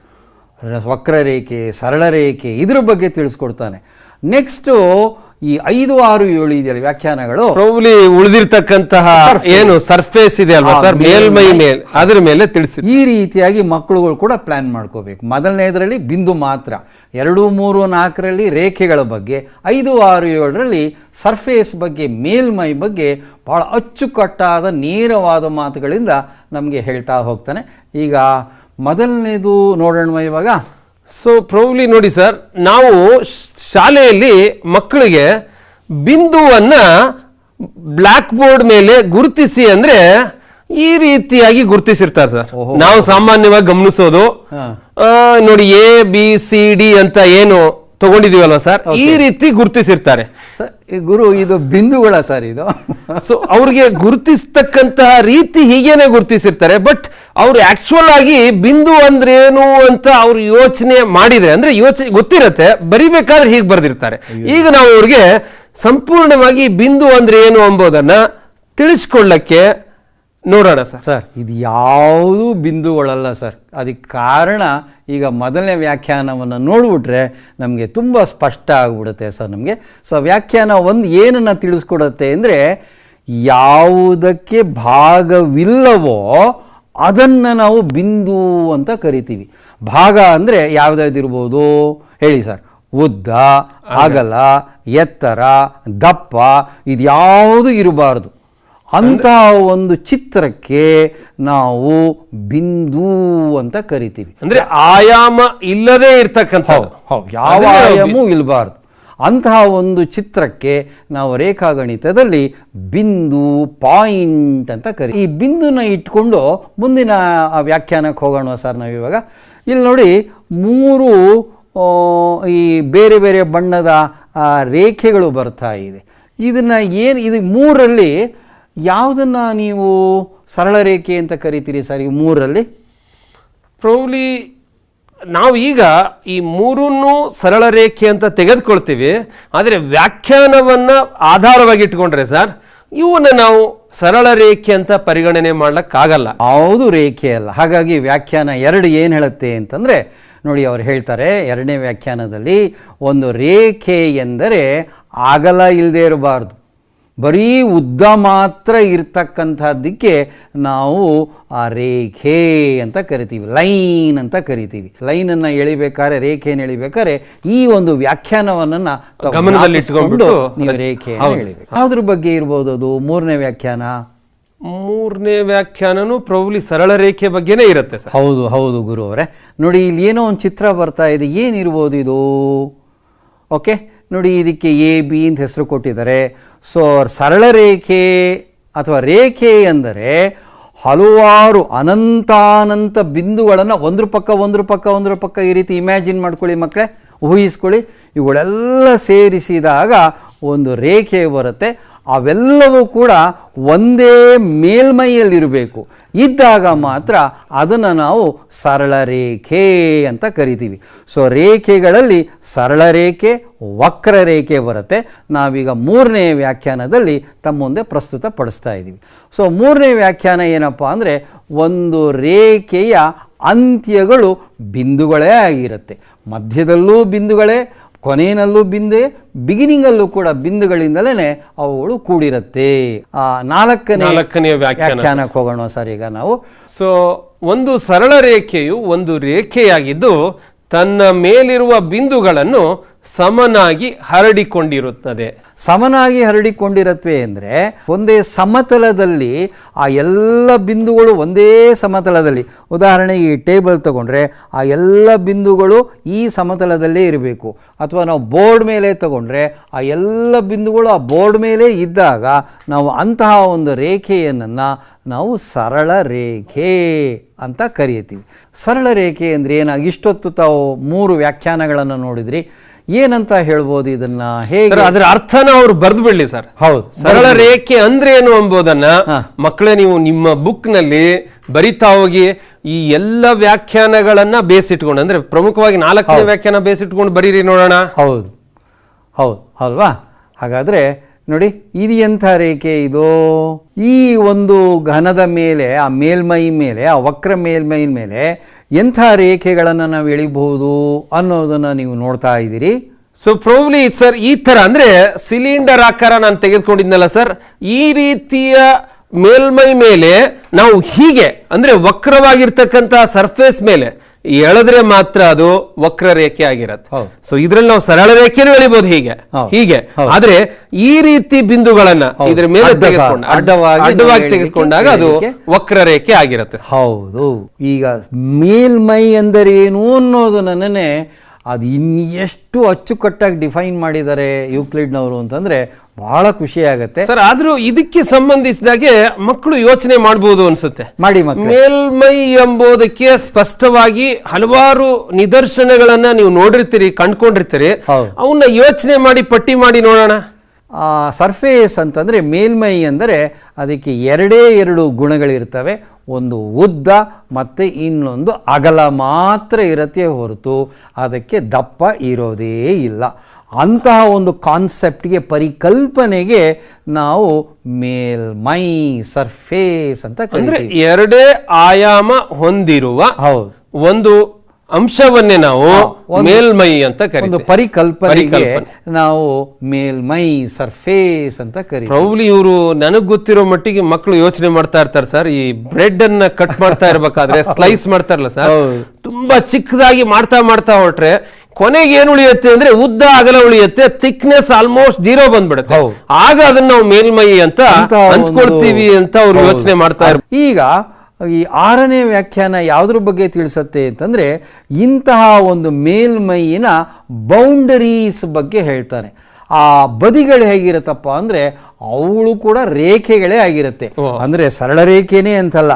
ವಕ್ರರೇಖೆ, ಸರಳ ರೇಖೆ, ಇದ್ರ ಬಗ್ಗೆ ತಿಳಿಸ್ಕೊಡ್ತಾನೆ. ನೆಕ್ಸ್ಟು ಈ 5, 6, 7 ಇದೆಯಲ್ಲ ವ್ಯಾಖ್ಯಾನಗಳು, ಪ್ರಾಬಬ್ಲಿ ಉಳಿದಿರ್ತಕ್ಕಂತಹ ಏನು ಸರ್ಫೇಸ್ ಇದೆ ಅಲ್ವಾ ಸರ್, ಮೇಲ್ಮೈ ಮೇಲೆ, ಅದರ ಮೇಲೆ ತಿಳಿಸಿ. ಈ ರೀತಿಯಾಗಿ ಮಕ್ಕಳುಗಳು ಕೂಡ ಪ್ಲಾನ್ ಮಾಡ್ಕೋಬೇಕು. ಮೊದಲನೇದರಲ್ಲಿ ಬಿಂದು ಮಾತ್ರ, 2, 3, 4ರಲ್ಲಿ ರೇಖೆಗಳ ಬಗ್ಗೆ, 5, 6, 7ರಲ್ಲಿ ಸರ್ಫೇಸ್ ಬಗ್ಗೆ, ಮೇಲ್ಮೈ ಬಗ್ಗೆ ಬಹಳ ಅಚ್ಚುಕಟ್ಟಾದ ನೇರವಾದ ಮಾತುಗಳಿಂದ ನಮಗೆ ಹೇಳ್ತಾ ಹೋಗ್ತಾನೆ. ಈಗ ಮೊದಲನೇದು ನೋಡೋಣ ಇವಾಗ. ಸೊ ಪ್ರಾಬಬ್ಲಿ ನೋಡಿ ಸರ್, ನಾವು ಶಾಲೆಯಲ್ಲಿ ಮಕ್ಕಳಿಗೆ ಬಿಂದುವನ್ನ ಬ್ಲಾಕ್ ಬೋರ್ಡ್ ಮೇಲೆ ಗುರುತಿಸಿ ಅಂದ್ರೆ ಈ ರೀತಿಯಾಗಿ ಗುರುತಿಸಿರ್ತಾರೆ ಸರ್. ನಾವು ಸಾಮಾನ್ಯವಾಗಿ ಗಮನಿಸೋದು ನೋಡಿ ABCD ಅಂತ ಏನು ತಗೊಂಡಿದೀವಲ್ವ ಸರ್, ಈ ರೀತಿ ಗುರುತಿಸಿರ್ತಾರೆ. ಗುರು, ಇದು ಬಿಂದುಗಳ ಸರ್ ಇದು. ಸೊ ಅವ್ರಿಗೆ ಗುರುತಿಸ್ತಕ್ಕಂತಹ ರೀತಿ ಹೀಗೇನೆ ಗುರುತಿಸಿರ್ತಾರೆ. ಬಟ್ ಅವ್ರು ಆಕ್ಚುಯಲ್ ಆಗಿ ಬಿಂದು ಅಂದ್ರೆ ಏನು ಅಂತ ಅವ್ರು ಯೋಚನೆ ಮಾಡಿದ್ರೆ, ಅಂದ್ರೆ ಯೋಚನೆ ಗೊತ್ತಿರತ್ತೆ, ಬರಿಬೇಕಾದ್ರೆ ಹೀಗೆ ಬರ್ದಿರ್ತಾರೆ. ಈಗ ನಾವು ಅವ್ರಿಗೆ ಸಂಪೂರ್ಣವಾಗಿ ಬಿಂದು ಅಂದ್ರೆ ಏನು ಎಂಬುದನ್ನ ತಿಳಿಸ್ಕೊಳ್ಳಕ್ಕೆ ನೋಡೋಣ ಸರ್. ಸರ್, ಇದು ಯಾವುದೂ ಬಿಂದುಗಳಲ್ಲ ಸರ್. ಅದಕ್ಕೆ ಕಾರಣ ಈಗ ಮೊದಲನೇ ವ್ಯಾಖ್ಯಾನವನ್ನು ನೋಡಿಬಿಟ್ರೆ ನಮಗೆ ತುಂಬ ಸ್ಪಷ್ಟ ಆಗಿಬಿಡುತ್ತೆ ಸರ್ ನಮಗೆ. ಸೊ ವ್ಯಾಖ್ಯಾನ 1 ಏನನ್ನು ತಿಳಿಸ್ಕೊಡುತ್ತೆ ಅಂದರೆ, ಯಾವುದಕ್ಕೆ ಭಾಗವಿಲ್ಲವೋ ಅದನ್ನು ನಾವು ಬಿಂದು ಅಂತ ಕರಿತೀವಿ. ಭಾಗ ಅಂದರೆ ಯಾವುದಾದಿರ್ಬೋದು ಹೇಳಿ ಸರ್? ಉದ್ದ, ಅಗಲ, ಎತ್ತರ, ದಪ್ಪ, ಇದ್ಯಾವುದು ಇರಬಾರ್ದು. ಅಂತಹ ಒಂದು ಚಿತ್ರಕ್ಕೆ ನಾವು ಬಿಂದು ಅಂತ ಕರಿತೀವಿ. ಅಂದ್ರೆ ಆಯಾಮ ಇಲ್ಲದೆ ಇರ್ತಕ್ಕಂಥ, ಯಾವ ಆಯಾಮೂ ಇರಬಾರ್ದು. ಅಂತಹ ಒಂದು ಚಿತ್ರಕ್ಕೆ ನಾವು ರೇಖಾಗಣಿತದಲ್ಲಿ ಬಿಂದು ಪಾಯಿಂಟ್ ಅಂತ ಕರಿ. ಈ ಬಿಂದುನ ಇಟ್ಕೊಂಡು ಮುಂದಿನ ವ್ಯಾಖ್ಯಾನಕ್ಕೆ ಹೋಗೋಣ ಸರ್ ನಾವಿವಾಗ. ಇಲ್ಲಿ ನೋಡಿ 3 ಈ ಬೇರೆ ಬೇರೆ ಬಣ್ಣದ ರೇಖೆಗಳು ಬರ್ತಾ ಇದೆ. ಇದನ್ನು ಇದು 3ರಲ್ಲಿ ಯಾವುದನ್ನು ನೀವು ಸರಳ ರೇಖೆ ಅಂತ ಕರಿತೀರಿ ಸರ್? ಈ 3ರಲ್ಲಿ ಪ್ರೌಲಿ ನಾವು ಈಗ ಈ 3 ಸರಳ ರೇಖೆ ಅಂತ ತೆಗೆದುಕೊಳ್ತೀವಿ. ಆದರೆ ವ್ಯಾಖ್ಯಾನವನ್ನು ಆಧಾರವಾಗಿ ಇಟ್ಕೊಂಡ್ರೆ ಸರ್ ಇವನ್ನ ನಾವು ಸರಳ ರೇಖೆ ಅಂತ ಪರಿಗಣನೆ ಮಾಡ್ಲಿಕ್ಕಾಗಲ್ಲ. ಯಾವುದು ರೇಖೆ ಅಲ್ಲ. ಹಾಗಾಗಿ ವ್ಯಾಖ್ಯಾನ 2 ಏನು ಹೇಳುತ್ತೆ ಅಂತಂದರೆ ನೋಡಿ, ಅವ್ರು ಹೇಳ್ತಾರೆ 2ನೇ ವ್ಯಾಖ್ಯಾನದಲ್ಲಿ, ಒಂದು ರೇಖೆ ಎಂದರೆ ಅಗಲ ಇಲ್ಲದೆ ಇರಬಾರ್ದು, ಬರೀ ಉದ್ದ ಮಾತ್ರ ಇರ್ತಕ್ಕಂಥದ್ದಕ್ಕೆ ನಾವು ಆ ರೇಖೆ ಅಂತ ಕರಿತೀವಿ, ಲೈನ್ ಅಂತ ಕರಿತೀವಿ. ಲೈನನ್ನು ಎಳಿಬೇಕಾದ್ರೆ, ರೇಖೆಯನ್ನು ಎಳಿಬೇಕಾದ್ರೆ ಈ ಒಂದು ವ್ಯಾಖ್ಯಾನವನ್ನು ಗಮನದಲ್ಲಿಟ್ಟುಕೊಂಡು ನೀವು ರೇಖೆ ಎಳಿಬೇಕು. ಯಾವುದ್ರ ಬಗ್ಗೆ ಇರ್ಬೋದು ಅದು 3ನೇ ವ್ಯಾಖ್ಯಾನ? 3ನೇ ವ್ಯಾಖ್ಯಾನನು ಪ್ರೌಲಿ ಸರಳ ರೇಖೆ ಬಗ್ಗೆನೇ ಇರುತ್ತೆ ಸರ್. ಹೌದು ಹೌದು ಗುರು ಅವರೇ. ನೋಡಿ ಇಲ್ಲಿ ಏನೋ ಒಂದು ಚಿತ್ರ ಬರ್ತಾ ಇದೆ, ಏನಿರ್ಬೋದು ಇದು? ಓಕೆ ನೋಡಿ, ಇದಕ್ಕೆ AB ಅಂತ ಹೆಸರು ಕೊಟ್ಟಿದ್ದಾರೆ. ಸೊ ಸರಳ ರೇಖೆ ಅಥವಾ ರೇಖೆ ಎಂದರೆ ಹಲವಾರು ಅನಂತಾನಂತ ಬಿಂದುಗಳನ್ನು ಒಂದ್ರ ಪಕ್ಕ ಈ ರೀತಿ ಇಮ್ಯಾಜಿನ್ ಮಾಡ್ಕೊಳ್ಳಿ ಮಕ್ಕಳೇ, ಊಹಿಸ್ಕೊಳ್ಳಿ. ಇವುಗಳೆಲ್ಲ ಸೇರಿಸಿದಾಗ ಒಂದು ರೇಖೆ ಬರುತ್ತೆ. ಅವೆಲ್ಲವೂ ಕೂಡ ಒಂದೇ ಮೇಲ್ಮೈಯಲ್ಲಿರಬೇಕು. ಇದ್ದಾಗ ಮಾತ್ರ ಅದನ್ನು ನಾವು ಸರಳ ರೇಖೆ ಅಂತ ಕರಿತೀವಿ. ಸೊ ರೇಖೆಗಳಲ್ಲಿ ಸರಳ ರೇಖೆ, ವಕ್ರರೇಖೆ ಬರುತ್ತೆ. ನಾವೀಗ 3ನೇ ವ್ಯಾಖ್ಯಾನದಲ್ಲಿ ತಮ್ಮ ಮುಂದೆ ಪ್ರಸ್ತುತ ಪಡಿಸ್ತಾ ಇದ್ದೀವಿ. ಸೊ 3ನೇ ವ್ಯಾಖ್ಯಾನ ಏನಪ್ಪ ಅಂದರೆ, ಒಂದು ರೇಖೆಯ ಅಂತ್ಯಗಳು ಬಿಂದುಗಳೇ ಆಗಿರುತ್ತೆ. ಮಧ್ಯದಲ್ಲೂ ಬಿಂದುಗಳೇ, ಕೊನೆಯಲ್ಲೂ ಬಿಂದೆ, ಬಿಗಿನಿಂಗಲ್ಲೂ ಕೂಡ ಬಿಂದುಗಳಿಂದಲೇ ಅವುಗಳು ಕೂಡಿರುತ್ತೆ. 4ನೇ ವ್ಯಾಖ್ಯಾನಕ್ಕೆ ಹೋಗೋಣ ಸರ್ ಈಗ ನಾವು. ಸೊ ಒಂದು ಸರಳ ರೇಖೆಯು ಒಂದು ರೇಖೆಯಾಗಿದ್ದು ತನ್ನ ಮೇಲಿರುವ ಬಿಂದುಗಳನ್ನು ಸಮನಾಗಿ ಹರಡಿಕೊಂಡಿರುತ್ತದೆ. ಸಮನಾಗಿ ಹರಡಿಕೊಂಡಿರತ್ವೆ ಅಂದರೆ ಒಂದೇ ಸಮತಲದಲ್ಲಿ ಆ ಎಲ್ಲ ಬಿಂದುಗಳು ಒಂದೇ ಸಮತಲದಲ್ಲಿ, ಉದಾಹರಣೆಗೆ ಈ ಟೇಬಲ್ ತಗೊಂಡ್ರೆ ಆ ಎಲ್ಲ ಬಿಂದುಗಳು ಈ ಸಮತಲದಲ್ಲೇ ಇರಬೇಕು. ಅಥವಾ ನಾವು ಬೋರ್ಡ್ ಮೇಲೆ ತಗೊಂಡ್ರೆ ಆ ಎಲ್ಲ ಬಿಂದುಗಳು ಆ ಬೋರ್ಡ್ ಮೇಲೆ ಇದ್ದಾಗ ನಾವು ಅಂತಹ ಒಂದು ರೇಖೆಯನ್ನು ನಾವು ಸರಳ ರೇಖೆ ಅಂತ ಕರೀತೀವಿ. ಸರಳ ರೇಖೆ ಅಂದರೆ ಏನಾಗಿ ಇಷ್ಟೊತ್ತು ತಾವು 3 ವ್ಯಾಖ್ಯಾನಗಳನ್ನು ನೋಡಿದ್ರಿ, ಏನಂತ ಹೇಳ್ಬೋದು ಇದನ್ನ? ಹೇಗೆ ಅದರ ಅರ್ಥನ ಅವ್ರು ಬರೆದು ಬಿಡ್ಲಿ ಸರ್. ಹೌದು, ಸರಳ ರೇಖೆ ಅಂದ್ರೆ ಏನು ಎಂಬುದನ್ನ ಮಕ್ಕಳೇ ನೀವು ನಿಮ್ಮ ಬುಕ್ ನಲ್ಲಿ ಬರಿತಾ ಹೋಗಿ ಈ ಎಲ್ಲ ವ್ಯಾಖ್ಯಾನಗಳನ್ನ ಬೇಸಿಟ್ಕೊಂಡು, ಅಂದ್ರೆ ಪ್ರಮುಖವಾಗಿ 4ನೇ ವ್ಯಾಖ್ಯಾನ ಬೇಸಿಟ್ಕೊಂಡು ಬರೀರಿ ನೋಡೋಣ. ಹೌದು ಹೌದು ಅಲ್ವಾ? ಹಾಗಾದ್ರೆ ನೋಡಿ, ಇದು ಎಂಥ ರೇಖೆ ಇದು? ಈ ಒಂದು ಘನದ ಮೇಲೆ, ಆ ಮೇಲ್ಮೈ ಮೇಲೆ, ಆ ವಕ್ರ ಮೇಲ್ಮೈ ಮೇಲೆ ಎಂಥ ರೇಖೆಗಳನ್ನು ನಾವು ಎಳಿಬಹುದು ಅನ್ನೋದನ್ನು ನೀವು ನೋಡ್ತಾ ಇದ್ದೀರಿ. ಸೊ ಪ್ರಾಬ್ಲಿ ಸರ್ ಈ ತರ ಅಂದ್ರೆ ಸಿಲಿಂಡರ್ ಆಕಾರ ನಾನು ತೆಗೆದುಕೊಂಡಿದ್ನಲ್ಲ ಸರ್, ಈ ರೀತಿಯ ಮೇಲ್ಮೈ ಮೇಲೆ ನಾವು ಹೀಗೆ ಅಂದ್ರೆ ವಕ್ರವಾಗಿರ್ತಕ್ಕಂಥ ಸರ್ಫೇಸ್ ಮೇಲೆ ಎಳೆದ್ರೆ ಮಾತ್ರ ಅದು ವಕ್ರ ರೇಖೆ ಆಗಿರತ್ತೆ. ಸೊ ಇದ್ರಲ್ಲಿ ನಾವು ಸರಳ ರೇಖೆನೂ ಎಳಿಬಹುದು ಹೀಗೆ. ಆದ್ರೆ ಈ ರೀತಿ ಬಿಂದುಗಳನ್ನ ಇದ್ರ ಮೇಲೆ ಅಡ್ಡವಾಗಿ ತೆಗೆದುಕೊಂಡಾಗ ಅದು ವಕ್ರ ರೇಖೆ ಆಗಿರುತ್ತೆ. ಹೌದು. ಈಗ ಮೇಲ್ಮೈ ಅಂದರೆ ಏನು ಅನ್ನೋದನ್ನೇ ಅದು ಇನ್ನೆಷ್ಟು ಅಚ್ಚುಕಟ್ಟಾಗಿ ಡಿಫೈನ್ ಮಾಡಿದ್ದಾರೆ ಯೂಕ್ಲಿಡ್ನವರು ಅಂತಂದ್ರೆ ಬಹಳ ಖುಷಿ ಆಗುತ್ತೆ ಸರ್. ಆದ್ರೂ ಇದಕ್ಕೆ ಸಂಬಂಧಿಸಿದಾಗೆ ಮಕ್ಕಳು ಯೋಚನೆ ಮಾಡಬಹುದು ಅನ್ಸುತ್ತೆ. ಮಾಡಿ. ಮೇಲ್ಮೈ ಎಂಬುದಕ್ಕೆ ಸ್ಪಷ್ಟವಾಗಿ ಹಲವಾರು ನಿದರ್ಶನಗಳನ್ನ ನೀವು ನೋಡಿರ್ತೀರಿ, ಕಂಡ್ಕೊಂಡಿರ್ತೀರಿ. ಅವನ್ನ ಯೋಚನೆ ಮಾಡಿ ಪಟ್ಟಿ ಮಾಡಿ ನೋಡೋಣ. ಸರ್ಫೇಸ್ ಅಂತಂದರೆ ಮೇಲ್ಮೈ ಅಂದರೆ ಅದಕ್ಕೆ 2 ಗುಣಗಳಿರ್ತವೆ. ಒಂದು ಉದ್ದ ಮತ್ತು ಇನ್ನೊಂದು ಅಗಲ ಮಾತ್ರ ಇರತ್ತೆ ಹೊರತು ಅದಕ್ಕೆ ದಪ್ಪ ಇರೋದೇ ಇಲ್ಲ. ಅಂತಹ ಒಂದು ಕಾನ್ಸೆಪ್ಟ್ಗೆ, ಪರಿಕಲ್ಪನೆಗೆ ನಾವು ಮೇಲ್ಮೈ, ಸರ್ಫೇಸ್ ಅಂತ ಕರೀತೀವಿ. 2 ಆಯಾಮ ಹೊಂದಿರುವ ಒಂದು ಅಂಶವನ್ನೇ ನಾವು ಮೇಲ್ಮೈ ಅಂತ ಕರೀತೀವಿ. ಒಂದು ಪರಿಕಲ್ಪನೆಗೆ ನಾವು ಮೇಲ್ಮೈ, ಸರ್ಫೇಸ್ ಅಂತ ಕರೀತೀವಿ. ಪ್ರಾಬ್ಲಿ ಇವರು ನನಗ್ ಗೊತ್ತಿರೋ ಮಟ್ಟಿಗೆ ಮಕ್ಕಳು ಯೋಚನೆ ಮಾಡ್ತಾ ಇರ್ತಾರೆ ಸರ್, ಈ ಬ್ರೆಡ್ ಅನ್ನ ಕಟ್ ಮಾಡ್ತಾ ಇರ್ಬೇಕಾದ್ರೆ ಸ್ಲೈಸ್ ಮಾಡ್ತಾರಲ್ಲ ಸರ್, ತುಂಬಾ ಚಿಕ್ಕದಾಗಿ ಮಾಡ್ತಾ ಹೊರಟ್ರೆ ಕೊನೆಗೆ ಏನು ಉಳಿಯುತ್ತೆ ಅಂದ್ರೆ ಉದ್ದ ಅಗಲ ಉಳಿಯುತ್ತೆ, ಥಿಕ್ನೆಸ್ ಆಲ್ಮೋಸ್ಟ್ 0 ಬಂದ್ಬಿಡುತ್ತೆ. ಆಗ ಅದನ್ನ ನಾವು ಮೇಲ್ಮೈ ಅಂತ ಅಂದ್ಕೊಳ್ತೀವಿ ಅಂತ ಅವ್ರು ಯೋಚನೆ ಮಾಡ್ತಾ ಇರ್ತಾರೆ. ಈಗ ಈ 6ನೇ ವ್ಯಾಖ್ಯಾನ ಯಾವುದ್ರ ಬಗ್ಗೆ ತಿಳಿಸುತ್ತೆ ಅಂತಂದರೆ ಇಂತಹ ಒಂದು ಮೇಲ್ಮೈಯಿನ ಬೌಂಡರೀಸ್ ಬಗ್ಗೆ ಹೇಳ್ತಾನೆ. ಆ ಬದಿಗಳು ಹೇಗಿರುತ್ತಪ್ಪ ಅಂದರೆ ಅವಳು ಕೂಡ ರೇಖೆಗಳೇ ಆಗಿರುತ್ತೆ. ಅಂದರೆ ಸರಳ ರೇಖೆನೇ ಅಂತಲ್ಲ,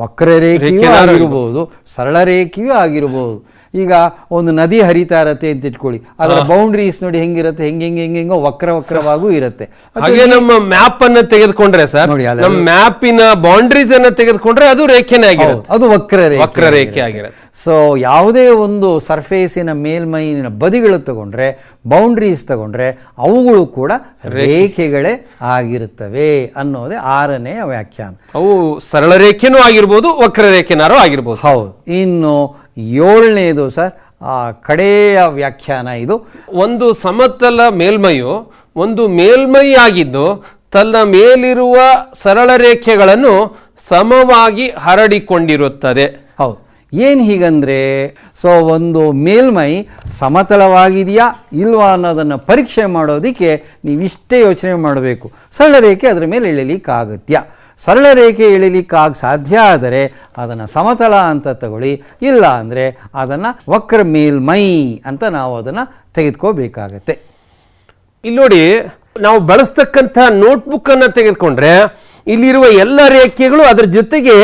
ವಕ್ರರೇಖೆಯೂ ಆಗಿರ್ಬೋದು, ಸರಳ ರೇಖೆಯೂ ಆಗಿರ್ಬೋದು. ಈಗ ಒಂದು ನದಿ ಹರಿತಾ ಇರತ್ತೆ ಅಂತ ಇಟ್ಕೊಳ್ಳಿ, ಅದರ ಬೌಂಡ್ರೀಸ್ ನೋಡಿ ಹೆಂಗಿರುತ್ತೆ, ಹೆಂಗೋ ವಕ್ರವಾಗೂ ಇರುತ್ತೆ. ಹಾಗೆ ನಮ್ಮ ಮ್ಯಾಪ್ ಅನ್ನ ತೆಗೆದುಕೊಂಡ್ರೆ ಸರ್, ನೋಡಿ ನಮ್ಮ ಮ್ಯಾಪಿನ ಬೌಂಡ್ರೀಸ್ ಅನ್ನ ತೆಗೆದುಕೊಂಡ್ರೆ ಅದು ರೇಖೆನೇ ಆಗಿರುತ್ತೆ, ಅದು ವಕ್ರರೇಖೆ ಆಗಿರುತ್ತೆ. ಸೊ ಯಾವುದೇ ಒಂದು ಸರ್ಫೇಸಿನ ಮೇಲ್ಮೈನ ಬದಿಗಳು ತಗೊಂಡ್ರೆ, ಬೌಂಡ್ರೀಸ್ ತಗೊಂಡ್ರೆ ಅವುಗಳು ಕೂಡ ರೇಖೆಗಳೇ ಆಗಿರುತ್ತವೆ ಅನ್ನೋದೇ 6ನೇ ವ್ಯಾಖ್ಯಾನ. ಅವು ಸರಳ ರೇಖೆನೂ ಆಗಿರ್ಬೋದು, ವಕ್ರರೇಖೆನಾರು ಆಗಿರ್ಬೋದು. ಹೌದು. ಇನ್ನು 7ನೇದು ಸರ್, ಕಡೆಯ ವ್ಯಾಖ್ಯಾನ ಇದು. ಒಂದು ಸಮತಲ ಮೇಲ್ಮೈಯು ಒಂದು ಮೇಲ್ಮೈ ಆಗಿದ್ದು ತನ್ನ ಮೇಲಿರುವ ಸರಳ ರೇಖೆಗಳನ್ನು ಸಮವಾಗಿ ಹರಡಿಕೊಂಡಿರುತ್ತದೆ. ಹೌದು. ಏನು ಹೀಗಂದ್ರೆ, ಸೊ ಒಂದು ಮೇಲ್ಮೈ ಸಮತಲವಾಗಿದೆಯಾ ಇಲ್ವಾ ಅನ್ನೋದನ್ನು ಪರೀಕ್ಷೆ ಮಾಡೋದಕ್ಕೆ ನೀವಿಷ್ಟೇ ಯೋಚನೆ ಮಾಡಬೇಕು. ಸರಳ ರೇಖೆ ಅದರ ಮೇಲೆ ಎಳಿಲಿಕ್ಕಾಗತ್ಯ, ಸರಳ ರೇಖೆ ಎಳಿಲಿಕ್ಕಾಗ ಸಾಧ್ಯ ಆದರೆ ಅದನ್ನು ಸಮತಲ ಅಂತ ತಗೊಳ್ಳಿ, ಇಲ್ಲ ಅಂದರೆ ಅದನ್ನು ವಕ್ರ ಮೇಲ್ಮೈ ಅಂತ ನಾವು ಅದನ್ನು ತೆಗೆದುಕೋಬೇಕಾಗತ್ತೆ. ಇಲ್ಲಿ ನೋಡಿ, ನಾವು ಬಳಸ್ತಕ್ಕಂಥ ನೋಟ್ಬುಕ್ ಅನ್ನು ತೆಗೆದುಕೊಂಡ್ರೆ ಇಲ್ಲಿರುವ ಎಲ್ಲ ರೇಖೆಗಳು ಅದರ ಜೊತೆಗೆ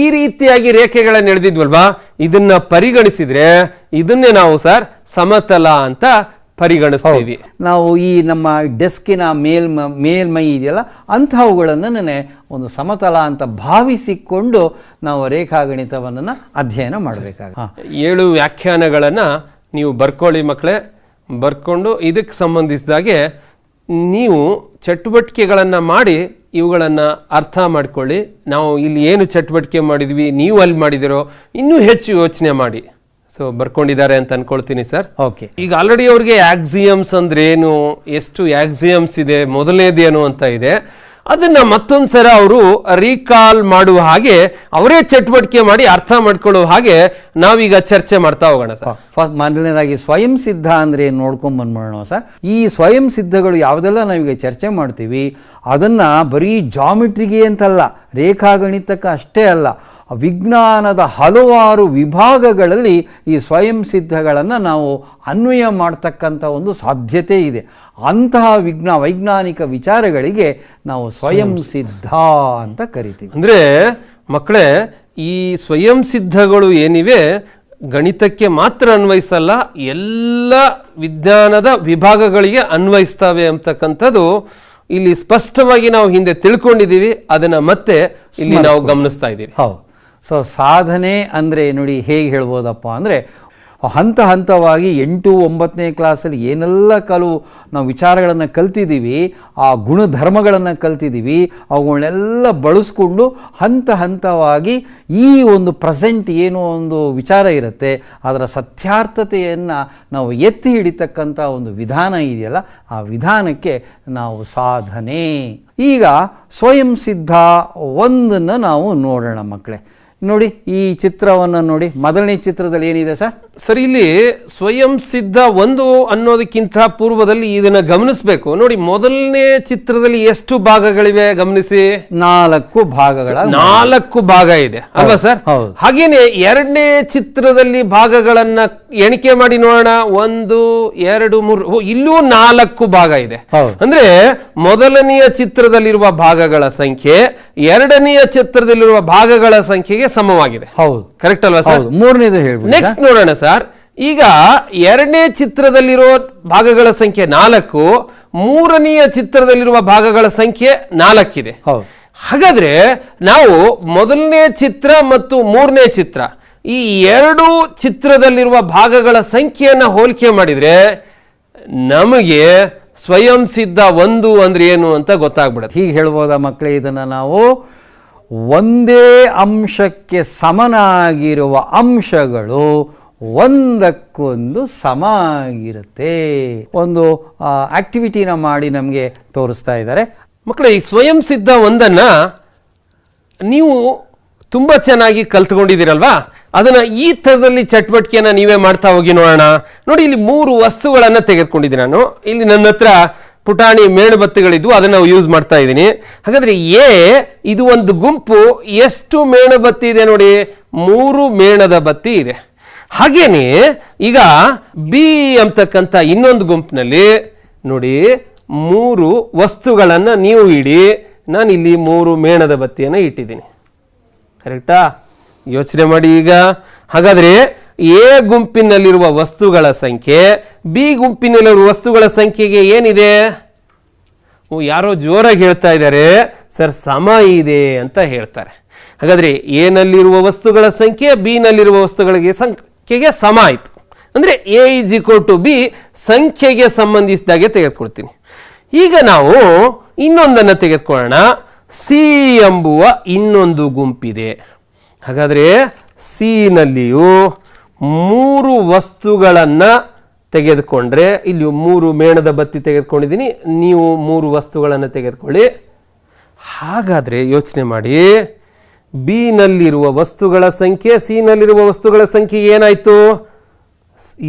ಈ ರೀತಿಯಾಗಿ ರೇಖೆಗಳನ್ನು ಎಳೆದಿದ್ವಲ್ವಾ, ಇದನ್ನ ಪರಿಗಣಿಸಿದ್ರೆ ಇದನ್ನೇ ನಾವು ಸರ್ ಸಮತಲ ಅಂತ ಪರಿಗಣಿಸ್ತೀವಿ. ನಾವು ಈ ನಮ್ಮ ಡೆಸ್ಕಿನ ಮೇಲ್ಮೈ ಇದೆಯಲ್ಲ, ಅಂಥವುಗಳನ್ನೇ ಒಂದು ಸಮತಲ ಅಂತ ಭಾವಿಸಿಕೊಂಡು ನಾವು ರೇಖಾಗಣಿತವನ್ನು ಅಧ್ಯಯನ ಮಾಡಬೇಕಾಗುತ್ತೆ. 7 ವ್ಯಾಖ್ಯಾನಗಳನ್ನು ನೀವು ಬರ್ಕೊಳ್ಳಿ ಮಕ್ಕಳೇ. ಬರ್ಕೊಂಡು ಇದಕ್ಕೆ ಸಂಬಂಧಿಸಿದಾಗೆ ನೀವು ಚಟುವಟಿಕೆಗಳನ್ನು ಮಾಡಿ ಇವುಗಳನ್ನು ಅರ್ಥ ಮಾಡ್ಕೊಳ್ಳಿ. ನಾವು ಇಲ್ಲಿ ಏನು ಚಟುವಟಿಕೆ ಮಾಡಿದ್ವಿ, ನೀವು ಅಲ್ಲಿ ಮಾಡಿದಿರೋ, ಇನ್ನೂ ಹೆಚ್ಚು ಯೋಚನೆ ಮಾಡಿ. ಸೊ ಬರ್ಕೊಂಡಿದ್ದಾರೆ ಅಂತ ಅನ್ಕೊಳ್ತೀನಿ ಸರ್. ಓಕೆ. ಈಗ ಆಲ್ರೆಡಿ ಅವ್ರಿಗೆ ಆಕ್ಸಿಯಮ್ಸ್ ಅಂದ್ರೆ ಏನು, ಎಷ್ಟು ಆಕ್ಸಿಯಮ್ಸ್ ಇದೆ, ಮೊದಲನೇದೇನು ಅಂತ ಇದೆ, ಅದನ್ನ ಮತ್ತೊಂದ್ಸರ ಅವರು ರೀಕಾಲ್ ಮಾಡುವ ಹಾಗೆ, ಅವರೇ ಚಟುವಟಿಕೆ ಮಾಡಿ ಅರ್ಥ ಮಾಡ್ಕೊಳ್ಳುವ ಹಾಗೆ ನಾವೀಗ ಚರ್ಚೆ ಮಾಡ್ತಾ ಹೋಗೋಣ ಸರ್. ಮೊದಲನೇದಾಗಿ ಸ್ವಯಂ ಸಿದ್ಧ ಅಂದ್ರೆ ಏನು ನೋಡ್ಕೊಂಡ್ ಬಂದ್ಬಿಡೋಣ ಸರ್. ಈ ಸ್ವಯಂ ಸಿದ್ಧಗಳು ಯಾವುದೆಲ್ಲ ನಾವೀಗ ಚರ್ಚೆ ಮಾಡ್ತೀವಿ ಅದನ್ನ ಬರೀ ಜಾಮಿಟ್ರಿಗೆ ಅಂತಲ್ಲ, ರೇಖಾಗಣಿತಕ್ಕೆ ಅಷ್ಟೇ ಅಲ್ಲ, ವಿಜ್ಞಾನದ ಹಲವಾರು ವಿಭಾಗಗಳಲ್ಲಿ ಈ ಸ್ವಯಂ ಸಿದ್ಧಗಳನ್ನು ನಾವು ಅನ್ವಯ ಮಾಡ್ತಕ್ಕಂಥ ಒಂದು ಸಾಧ್ಯತೆ ಇದೆ. ಅಂತಹ ವೈಜ್ಞಾನಿಕ ವಿಚಾರಗಳಿಗೆ ನಾವು ಸ್ವಯಂ ಸಿದ್ಧ ಅಂತ ಕರಿತೀವಿ. ಅಂದ್ರೆ ಮಕ್ಕಳೇ, ಈ ಸ್ವಯಂ ಸಿದ್ಧಗಳು ಏನಿವೆ ಗಣಿತಕ್ಕೆ ಮಾತ್ರ ಅನ್ವಯಿಸಲ್ಲ, ಎಲ್ಲ ವಿಜ್ಞಾನದ ವಿಭಾಗಗಳಿಗೆ ಅನ್ವಯಿಸ್ತವೆ ಅಂತಕ್ಕಂಥದ್ದು ಇಲ್ಲಿ ಸ್ಪಷ್ಟವಾಗಿ ನಾವು ಹಿಂದೆ ತಿಳ್ಕೊಂಡಿದ್ದೀವಿ. ಅದನ್ನ ಮತ್ತೆ ಇಲ್ಲಿ ನಾವು ಗಮನಿಸ್ತಾ ಇದ್ದೀವಿ. ಹೌದು. ಸೊ ಸಾಧನೆ ಅಂದರೆ ನೋಡಿ ಹೇಗೆ ಹೇಳ್ಬೋದಪ್ಪ ಅಂದರೆ, ಹಂತ ಹಂತವಾಗಿ 8, 9ನೇ ಕ್ಲಾಸಲ್ಲಿ ಏನೆಲ್ಲ ನಾವು ವಿಚಾರಗಳನ್ನು ಕಲ್ತಿದ್ದೀವಿ, ಆ ಗುಣಧರ್ಮಗಳನ್ನು ಕಲ್ತಿದ್ದೀವಿ, ಅವುಗಳನ್ನೆಲ್ಲ ಬಳಸ್ಕೊಂಡು ಹಂತ ಹಂತವಾಗಿ ಈ ಒಂದು ಪ್ರೆಸೆಂಟ್ ಏನೋ ಒಂದು ವಿಚಾರ ಇರುತ್ತೆ ಅದರ ಸತ್ಯಾರ್ಥತೆಯನ್ನು ನಾವು ಎತ್ತಿ ಹಿಡಿತಕ್ಕಂಥ ಒಂದು ವಿಧಾನ ಇದೆಯಲ್ಲ, ಆ ವಿಧಾನಕ್ಕೆ ನಾವು ಸಾಧನೆ. ಈಗ ಸ್ವಯಂ ಸಿದ್ಧ ಒಂದನ್ನು ನಾವು ನೋಡೋಣ ಮಕ್ಕಳೇ. ನೋಡಿ ಈ ಚಿತ್ರವನ್ನು ನೋಡಿ, ಮೊದಲನೇ ಚಿತ್ರದಲ್ಲಿ ಏನಿದೆ ಸರ್? ಸರಿ, ಇಲ್ಲಿ ಸ್ವಯಂ ಸಿದ್ಧ ಒಂದು ಅನ್ನೋದಕ್ಕಿಂತ ಪೂರ್ವದಲ್ಲಿ ಇದನ್ನ ಗಮನಿಸಬೇಕು. ನೋಡಿ, ಮೊದಲನೇ ಚಿತ್ರದಲ್ಲಿ ಎಷ್ಟು ಭಾಗಗಳಿವೆ ಗಮನಿಸಿ. 4 ಭಾಗಗಳ 4 ಭಾಗ ಇದೆ ಅಲ್ವಾ ಸರ್? ಹಾಗೇನೆ ಎರಡನೇ ಚಿತ್ರದಲ್ಲಿ ಭಾಗಗಳನ್ನ ಎಣಿಕೆ ಮಾಡಿ ನೋಡೋಣ. 1, 2, 3, ಇಲ್ಲೂ 4 ಭಾಗ ಇದೆ. ಅಂದ್ರೆ ಮೊದಲನೆಯ ಚಿತ್ರದಲ್ಲಿರುವ ಭಾಗಗಳ ಸಂಖ್ಯೆ ಎರಡನೆಯ ಚಿತ್ರದಲ್ಲಿರುವ ಭಾಗಗಳ ಸಂಖ್ಯೆಗೆ ಸಮವಾಗಿದೆ. ಹೌದು, ಕರೆಕ್ಟ್ ಅಲ್ವಾ ಸರ್? ಮೂರನೇದು ಹೇಳ್ಬೋದು. ನೆಕ್ಸ್ಟ್ ನೋಡೋಣ ಸರ್. ಈಗ ಎರಡನೇ ಚಿತ್ರದಲ್ಲಿರೋ ಭಾಗಗಳ ಸಂಖ್ಯೆ 4, ಮೂರನೆಯ ಚಿತ್ರದಲ್ಲಿರುವ ಭಾಗಗಳ ಸಂಖ್ಯೆ 4 ಇದೆ. ಹಾಗಾದ್ರೆ ನಾವು ಮೊದಲನೇ ಚಿತ್ರ ಮತ್ತು ಮೂರನೇ ಚಿತ್ರ ಈ 2 ಚಿತ್ರದಲ್ಲಿರುವ ಭಾಗಗಳ ಸಂಖ್ಯೆಯನ್ನ ಹೋಲಿಕೆ ಮಾಡಿದ್ರೆ ನಮಗೆ ಸ್ವಯಂ ಸಿದ್ಧ ಒಂದು ಅಂದ್ರೆ ಏನು ಅಂತ ಗೊತ್ತಾಗ್ಬಿಡುತ್ತೆ. ಹೀಗೆ ಹೇಳ್ಬೋದಾ ಮಕ್ಕಳೇ? ಇದನ್ನ ನಾವು ಒಂದೇ ಅಂಶಕ್ಕೆ ಸಮನಾಗಿರುವ ಅಂಶಗಳು ಒಂದಕ್ಕೊಂದು ಸಮ ಆಗಿರುತ್ತೆ. ಒಂದು ಆಕ್ಟಿವಿಟಿನ ಮಾಡಿ ನಮಗೆ ತೋರಿಸ್ತಾ ಇದ್ದಾರೆ ಮಕ್ಕಳೇ. ಈ ಸ್ವಯಂ ಸಿದ್ಧ ಒಂದನ್ನ ನೀವು ತುಂಬಾ ಚೆನ್ನಾಗಿ ಕಲ್ತ್ಕೊಂಡಿದ್ದೀರಲ್ವಾ, ಅದನ್ನ ಈ ಥರದಲ್ಲಿ ಚಟುವಟಿಕೆಯನ್ನ ನೀವೇ ಮಾಡ್ತಾ ಹೋಗಿ ನೋಡೋಣ. ನೋಡಿ, ಇಲ್ಲಿ 3 ವಸ್ತುಗಳನ್ನ ತೆಗೆದುಕೊಂಡಿದ್ದೀನಿ ನಾನು. ಇಲ್ಲಿ ನನ್ನ ಹತ್ರ ಪುಟಾಣಿ ಮೇಣಬತ್ತಿಗಳಿದ್ವು, ಅದನ್ನ ನಾವು ಯೂಸ್ ಮಾಡ್ತಾ ಇದ್ದೀನಿ. ಹಾಗಾದ್ರೆ ಎ ಇದು ಒಂದು ಗುಂಪು, ಎಷ್ಟು ಮೇಣಬತ್ತಿ ಇದೆ ನೋಡಿ, 3 ಮೇಣದ ಬತ್ತಿ ಇದೆ. ಹಾಗೇನೆ ಈಗ ಬಿ ಅಂತಕ್ಕಂಥ ಇನ್ನೊಂದು ಗುಂಪಿನಲ್ಲಿ ನೋಡಿ 3 ವಸ್ತುಗಳನ್ನ ನೀವು ಇಡಿ, ನಾನು ಇಲ್ಲಿ 3 ಮೇಣದ ಬತ್ತಿಯನ್ನು ಇಟ್ಟಿದ್ದೀನಿ. ಕರೆಕ್ಟಾ? ಯೋಚನೆ ಮಾಡಿ ಈಗ. ಹಾಗಾದ್ರೆ ಎ ಗುಂಪಿನಲ್ಲಿರುವ ವಸ್ತುಗಳ ಸಂಖ್ಯೆ ಬಿ ಗುಂಪಿನಲ್ಲಿರುವ ವಸ್ತುಗಳ ಸಂಖ್ಯೆಗೆ ಏನಿದೆ? ಯಾರೋ ಜೋರಾಗಿ ಹೇಳ್ತಾ ಇದ್ದಾರೆ ಸರ್, ಸಮ ಇದೆ ಅಂತ ಹೇಳ್ತಾರೆ. ಹಾಗಾದ್ರೆ ಎ ನಲ್ಲಿರುವ ವಸ್ತುಗಳ ಸಂಖ್ಯೆ ಬಿ ನಲ್ಲಿರುವ ವಸ್ತುಗಳಿಗೆ ಸಂಖ್ಯೆಗೆ ಸಮ ಆಯಿತು. ಅಂದ್ರೆ A is equal to B ಸಂಖ್ಯೆಗೆ ಸಂಬಂಧಿಸಿದಾಗೆ ತೆಗೆದುಕೊಳ್ತೀನಿ. ಈಗ ನಾವು ಇನ್ನೊಂದನ್ನು ತೆಗೆದುಕೊಳ್ಳೋಣ. ಸಿ ಎಂಬುವ ಇನ್ನೊಂದು ಗುಂಪಿದೆ. ಹಾಗಾದ್ರೆ ಸಿ ನಲ್ಲಿಯೂ 3 ವಸ್ತುಗಳನ್ನ ತೆಗೆದುಕೊಂಡ್ರೆ, ಇಲ್ಲಿ 3 ಮೇಣದ ಬತ್ತಿ ತೆಗೆದುಕೊಂಡಿದ್ದೀನಿ, ನೀವು 3 ವಸ್ತುಗಳನ್ನು ತೆಗೆದುಕೊಳ್ಳಿ. ಹಾಗಾದ್ರೆ ಯೋಚನೆ ಮಾಡಿ, ಬಿ ನಲ್ಲಿರುವ ವಸ್ತುಗಳ ಸಂಖ್ಯೆ ಸಿ ನಲ್ಲಿರುವ ವಸ್ತುಗಳ ಸಂಖ್ಯೆ ಏನಾಯ್ತು?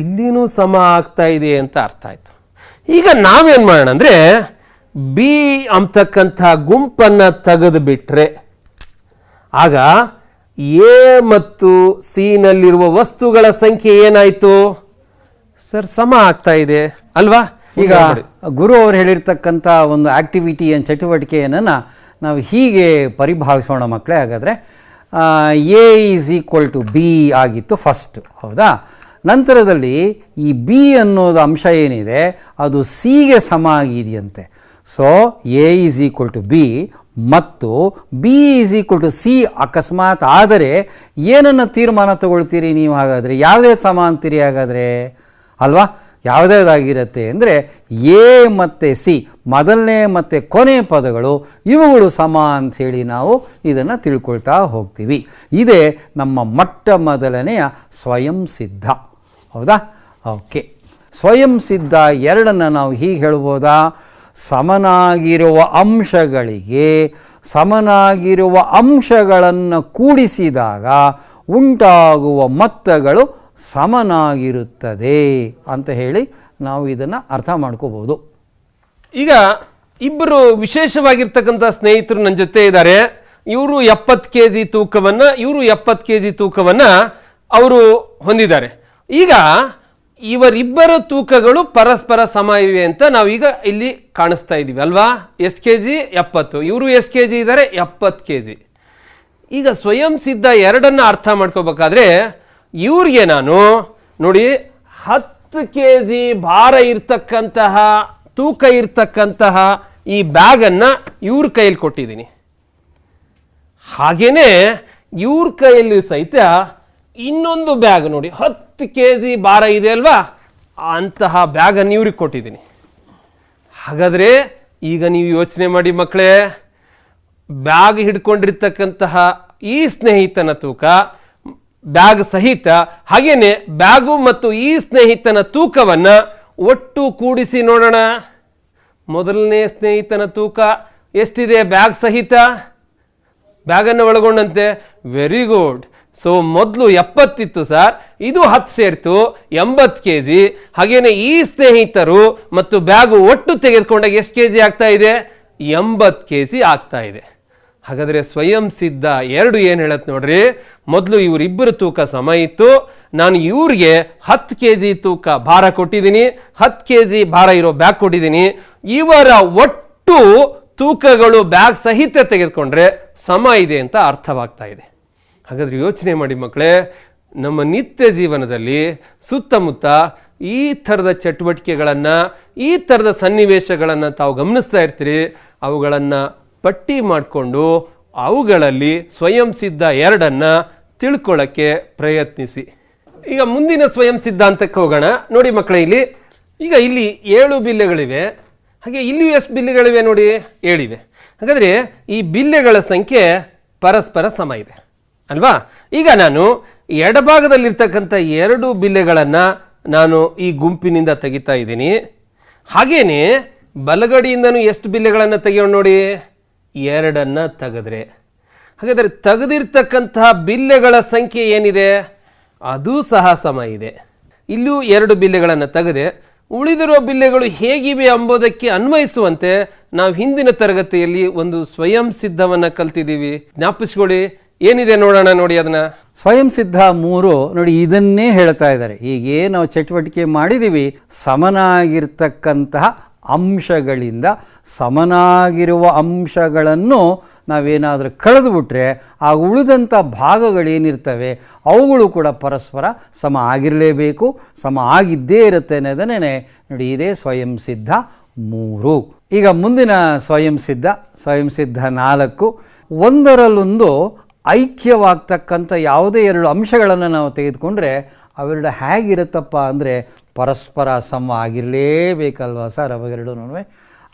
ಇಲ್ಲಿನೂ ಸಮ ಆಗ್ತಾ ಇದೆ ಅಂತ ಅರ್ಥ ಆಯ್ತು. ಈಗ ನಾವೇನ್ ಮಾಡೋಣ ಅಂದ್ರೆ, ಬಿ ಅಂತಕ್ಕಂಥ ಗುಂಪನ್ನ ತೆಗೆದು ಬಿಟ್ರೆ ಆಗ ಎ ಮತ್ತು ಸಿ ನಲ್ಲಿರುವ ವಸ್ತುಗಳ ಸಂಖ್ಯೆ ಏನಾಯ್ತು ಸರ್? ಸಮ ಆಗ್ತಾ ಇದೆ ಅಲ್ವಾ? ಈಗ ಗುರು ಅವರು ಹೇಳಿರ್ತಕ್ಕಂಥ ಒಂದು ಆಕ್ಟಿವಿಟಿ ಚಟುವಟಿಕೆಯನ್ನು ನಾವು ಹೀಗೆ ಪರಿಭಾವಿಸೋಣ ಮಕ್ಕಳೇ. ಹಾಗಾದರೆ A is equal to B ಆಗಿತ್ತು ಫಸ್ಟ್, ಹೌದಾ? ನಂತರದಲ್ಲಿ ಈ ಬಿ ಅನ್ನೋದು ಅಂಶ ಏನಿದೆ ಅದು ಸಿಗೆ ಸಮ ಆಗಿದೆಯಂತೆ. So A is equal to B ಮತ್ತು B is equal to C ಅಕಸ್ಮಾತ್ ಆದರೆ ಏನನ್ನು ತೀರ್ಮಾನ ತಗೊಳ್ತೀರಿ ನೀವು? ಹಾಗಾದರೆ ಯಾವುದೇ ಸಮ ಅಂತೀರಿ ಹಾಗಾದರೆ, ಅಲ್ವಾ? ಯಾವುದಾಗಿರುತ್ತೆ ಅಂದರೆ ಎ ಮತ್ತು ಸಿ ಮೊದಲನೇ ಮತ್ತು ಕೊನೆ ಪದಗಳು ಇವುಗಳು ಸಮ ಅಂಥೇಳಿ ನಾವು ಇದನ್ನು ತಿಳ್ಕೊಳ್ತಾ ಹೋಗ್ತೀವಿ. ಇದೇ ನಮ್ಮ ಮೊಟ್ಟ ಮೊದಲನೆಯ ಸ್ವಯಂ ಸಿದ್ಧ, ಹೌದಾ? ಓಕೆ, ಸ್ವಯಂ ಸಿದ್ಧ 2 ನಾವು ಹೀಗೆ ಹೇಳ್ಬೋದಾ? ಸಮನಾಗಿರುವ ಅಂಶಗಳಿಗೆ ಸಮನಾಗಿರುವ ಅಂಶಗಳನ್ನು ಕೂಡಿಸಿದಾಗ ಉಂಟಾಗುವ ಮೊತ್ತಗಳು ಸಮನಾಗಿರುತ್ತದೆ ಅಂತ ಹೇಳಿ ನಾವು ಇದನ್ನು ಅರ್ಥ ಮಾಡ್ಕೋಬಹುದು. ಈಗ ಇಬ್ಬರು ವಿಶೇಷವಾಗಿರ್ತಕ್ಕಂಥ ಸ್ನೇಹಿತರು ನನ್ನ ಜೊತೆ ಇದ್ದಾರೆ. ಇವರು 70 kg ತೂಕವನ್ನ, ಇವರು 70 kg ತೂಕವನ್ನ ಅವರು ಹೊಂದಿದ್ದಾರೆ. ಈಗ ಇವರಿಬ್ಬರ ತೂಕಗಳು ಪರಸ್ಪರ ಸಮ ಇವೆ ಅಂತ ನಾವೀಗ ಇಲ್ಲಿ ಕಾಣಿಸ್ತಾ ಇದ್ದೀವಿ ಅಲ್ವಾ? ಎಷ್ಟು kg? 70. ಇವರು ಎಷ್ಟು kg ಇದ್ದಾರೆ? 70 kg. ಈಗ ಸ್ವಯಂ ಸಿದ್ಧ 2 ಅರ್ಥ ಮಾಡ್ಕೋಬೇಕಾದ್ರೆ ಇವ್ರಿಗೆ ನಾನು ನೋಡಿ 10 kg ಭಾರ ಇರ್ತಕ್ಕಂತಹ ತೂಕ ಇರ್ತಕ್ಕಂತಹ ಈ ಬ್ಯಾಗನ್ನ ಇವ್ರ ಕೈಯಲ್ಲಿ ಕೊಟ್ಟಿದ್ದೀನಿ. ಹಾಗೇನೆ ಇವ್ರ ಕೈಯಲ್ಲಿ ಸಹಿತ ಇನ್ನೊಂದು ಬ್ಯಾಗ್ ನೋಡಿ 10 kg ಭಾರ ಇದೆ ಅಲ್ವಾ, ಅಂತಹ ಬ್ಯಾಗನ್ನು ಇವ್ರಿಗೆ ಕೊಟ್ಟಿದ್ದೀನಿ. ಹಾಗಾದ್ರೆ ಈಗ ನೀವು ಯೋಚನೆ ಮಾಡಿ ಮಕ್ಕಳೇ, ಬ್ಯಾಗ್ ಹಿಡ್ಕೊಂಡಿರ್ತಕ್ಕಂತಹ ಈ ಸ್ನೇಹಿತನ ತೂಕ ಬ್ಯಾಗ್ ಸಹಿತ, ಹಾಗೇನೆ ಬ್ಯಾಗು ಮತ್ತು ಈ ಸ್ನೇಹಿತನ ತೂಕವನ್ನ ಒಟ್ಟು ಕೂಡಿಸಿ ನೋಡೋಣ. ಮೊದಲನೇ ಸ್ನೇಹಿತನ ತೂಕ ಎಷ್ಟಿದೆ ಬ್ಯಾಗ್ ಸಹಿತ? ಬ್ಯಾಗನ್ನು ಒಳಗೊಂಡಂತೆ. Very good. ಸೊ ಮೊದಲು 70 ಇತ್ತು ಸರ್, ಇದು 10 ಸೇರ್ತು 80 kg. ಹಾಗೇನೆ ಈ ಸ್ನೇಹಿತರು ಮತ್ತು ಬ್ಯಾಗು ಒಟ್ಟು ತೆಗೆದುಕೊಂಡಾಗ ಎಷ್ಟು kg ಆಗ್ತಾ ಇದೆ? 80 kg ಆಗ್ತಾ ಇದೆ. ಹಾಗಾದ್ರೆ ಸ್ವಯಂ ಸಿದ್ಧ 2 ಏನು ಹೇಳತ್ ನೋಡ್ರಿ, ಮೊದಲು ಇವರಿಬ್ಬರು ತೂಕ ಸಮ ಇತ್ತು, ನಾನು ಇವ್ರಿಗೆ 10 kg ತೂಕ ಭಾರ ಕೊಟ್ಟಿದ್ದೀನಿ, 10 kg ಭಾರ ಇರೋ ಬ್ಯಾಗ್ ಕೊಟ್ಟಿದ್ದೀನಿ. ಇವರ ಒಟ್ಟು ತೂಕಗಳು ಬ್ಯಾಗ್ ಸಹಿತ ತೆಗೆದುಕೊಂಡ್ರೆ ಸಮ ಇದೆ ಅಂತ ಅರ್ಥವಾಗ್ತಾ ಇದೆ. ಹಾಗಾದ್ರೆ ಯೋಚನೆ ಮಾಡಿ ಮಕ್ಕಳೇ, ನಮ್ಮ ನಿತ್ಯ ಜೀವನದಲ್ಲಿ ಸುತ್ತಮುತ್ತ ಈ ಥರದ ಚಟುವಟಿಕೆಗಳನ್ನು, ಈ ಥರದ ಸನ್ನಿವೇಶಗಳನ್ನು ತಾವು ಗಮನಿಸ್ತಾ ಇರ್ತೀರಿ. ಅವುಗಳನ್ನು ಪಟ್ಟಿ ಮಾಡಿಕೊಂಡು ಅವುಗಳಲ್ಲಿ ಸ್ವಯಂ ಸಿದ್ಧ 2 ತಿಳ್ಕೊಳ್ಳೋಕ್ಕೆ ಪ್ರಯತ್ನಿಸಿ. ಈಗ ಮುಂದಿನ ಸ್ವಯಂ ಸಿದ್ಧಾಂತಕ್ಕೆ ಹೋಗೋಣ. ನೋಡಿ ಮಕ್ಕಳೇ, ಇಲ್ಲಿ 7 ಬಿಲ್ಲೆಗಳಿವೆ. ಹಾಗೆ ಇಲ್ಲಿಯೂ ಎಷ್ಟು ಬಿಲ್ಲೆಗಳಿವೆ ನೋಡಿ? 7 ಇವೆ. ಹಾಗಾದರೆ ಈ ಬಿಲ್ಲೆಗಳ ಸಂಖ್ಯೆ ಪರಸ್ಪರ ಸಮ ಇದೆ ಅಲ್ವಾ? ಈಗ ನಾನು ಎಡಭಾಗದಲ್ಲಿರ್ತಕ್ಕಂಥ 2 ಬಿಲ್ಲೆಗಳನ್ನು ನಾನು ಈ ಗುಂಪಿನಿಂದ ತೆಗಿತಾ ಇದ್ದೀನಿ. ಹಾಗೇನೆ ಬಲಗಡೆಯಿಂದನೂ ಎಷ್ಟು ಬಿಲ್ಲೆಗಳನ್ನು ತೆಗೆಯೋಣ ನೋಡಿ? 2 ತೆಗೆದ್ರೆ, ಹಾಗಾದರೆ ತೆಗೆದಿರ್ತಕ್ಕಂತಹ ಬಿಲ್ಲೆಗಳ ಸಂಖ್ಯೆ ಏನಿದೆ ಅದು ಸಹ ಸಮ ಇದೆ. ಇಲ್ಲೂ 2 ಬಿಲ್ಲೆಗಳನ್ನು ತೆಗೆದೆ, ಉಳಿದಿರುವ ಬಿಲ್ಲೆಗಳು ಹೇಗಿವೆ ಎಂಬುದಕ್ಕೆ ಅನ್ವಯಿಸುವಂತೆ ನಾವು ಹಿಂದಿನ ತರಗತಿಯಲ್ಲಿ ಒಂದು ಸ್ವಯಂ ಸಿದ್ಧವನ್ನ ಕಲ್ತಿದ್ದೀವಿ. ಜ್ಞಾಪಿಸ್ಕೊಳ್ಳಿ, ಏನಿದೆ ನೋಡೋಣ. ನೋಡಿ ಅದನ್ನ. ಸ್ವಯಂ ಸಿದ್ಧ 3 ನೋಡಿ ಇದನ್ನೇ ಹೇಳ್ತಾ ಇದ್ದಾರೆ. ಹೀಗೆ ನಾವು ಚಟುವಟಿಕೆ ಮಾಡಿದ್ದೀವಿ, ಸಮನಾಗಿರ್ತಕ್ಕಂತಹ ಅಂಶಗಳಿಂದ ಸಮನಾಗಿರುವ ಅಂಶಗಳನ್ನು ನಾವೇನಾದರೂ ಕಳೆದು ಬಿಟ್ರೆ ಆ ಉಳಿದಂಥ ಭಾಗಗಳೇನಿರ್ತವೆ ಅವುಗಳು ಕೂಡ ಪರಸ್ಪರ ಸಮ ಆಗಿರಲೇಬೇಕು, ಸಮ ಆಗಿದ್ದೇ ಇರುತ್ತೆ ಅನ್ನೋದನ್ನೇ ನೋಡಿ ಇದೇ ಸ್ವಯಂ ಸಿದ್ಧ 3. ಈಗ ಮುಂದಿನ ಸ್ವಯಂ ಸಿದ್ಧ 4. ಒಂದರಲ್ಲೊಂದು ಐಕ್ಯವಾಗ್ತಕ್ಕಂಥ ಯಾವುದೇ 2 ಅಂಶಗಳನ್ನು ನಾವು ತೆಗೆದುಕೊಂಡ್ರೆ ಅವೆರಡು ಹೇಗಿರುತ್ತಪ್ಪ ಅಂದರೆ ಪರಸ್ಪರ ಸಮ ಆಗಿರಲೇಬೇಕಲ್ವ ಸರ್ ಅವೆರಡೂ.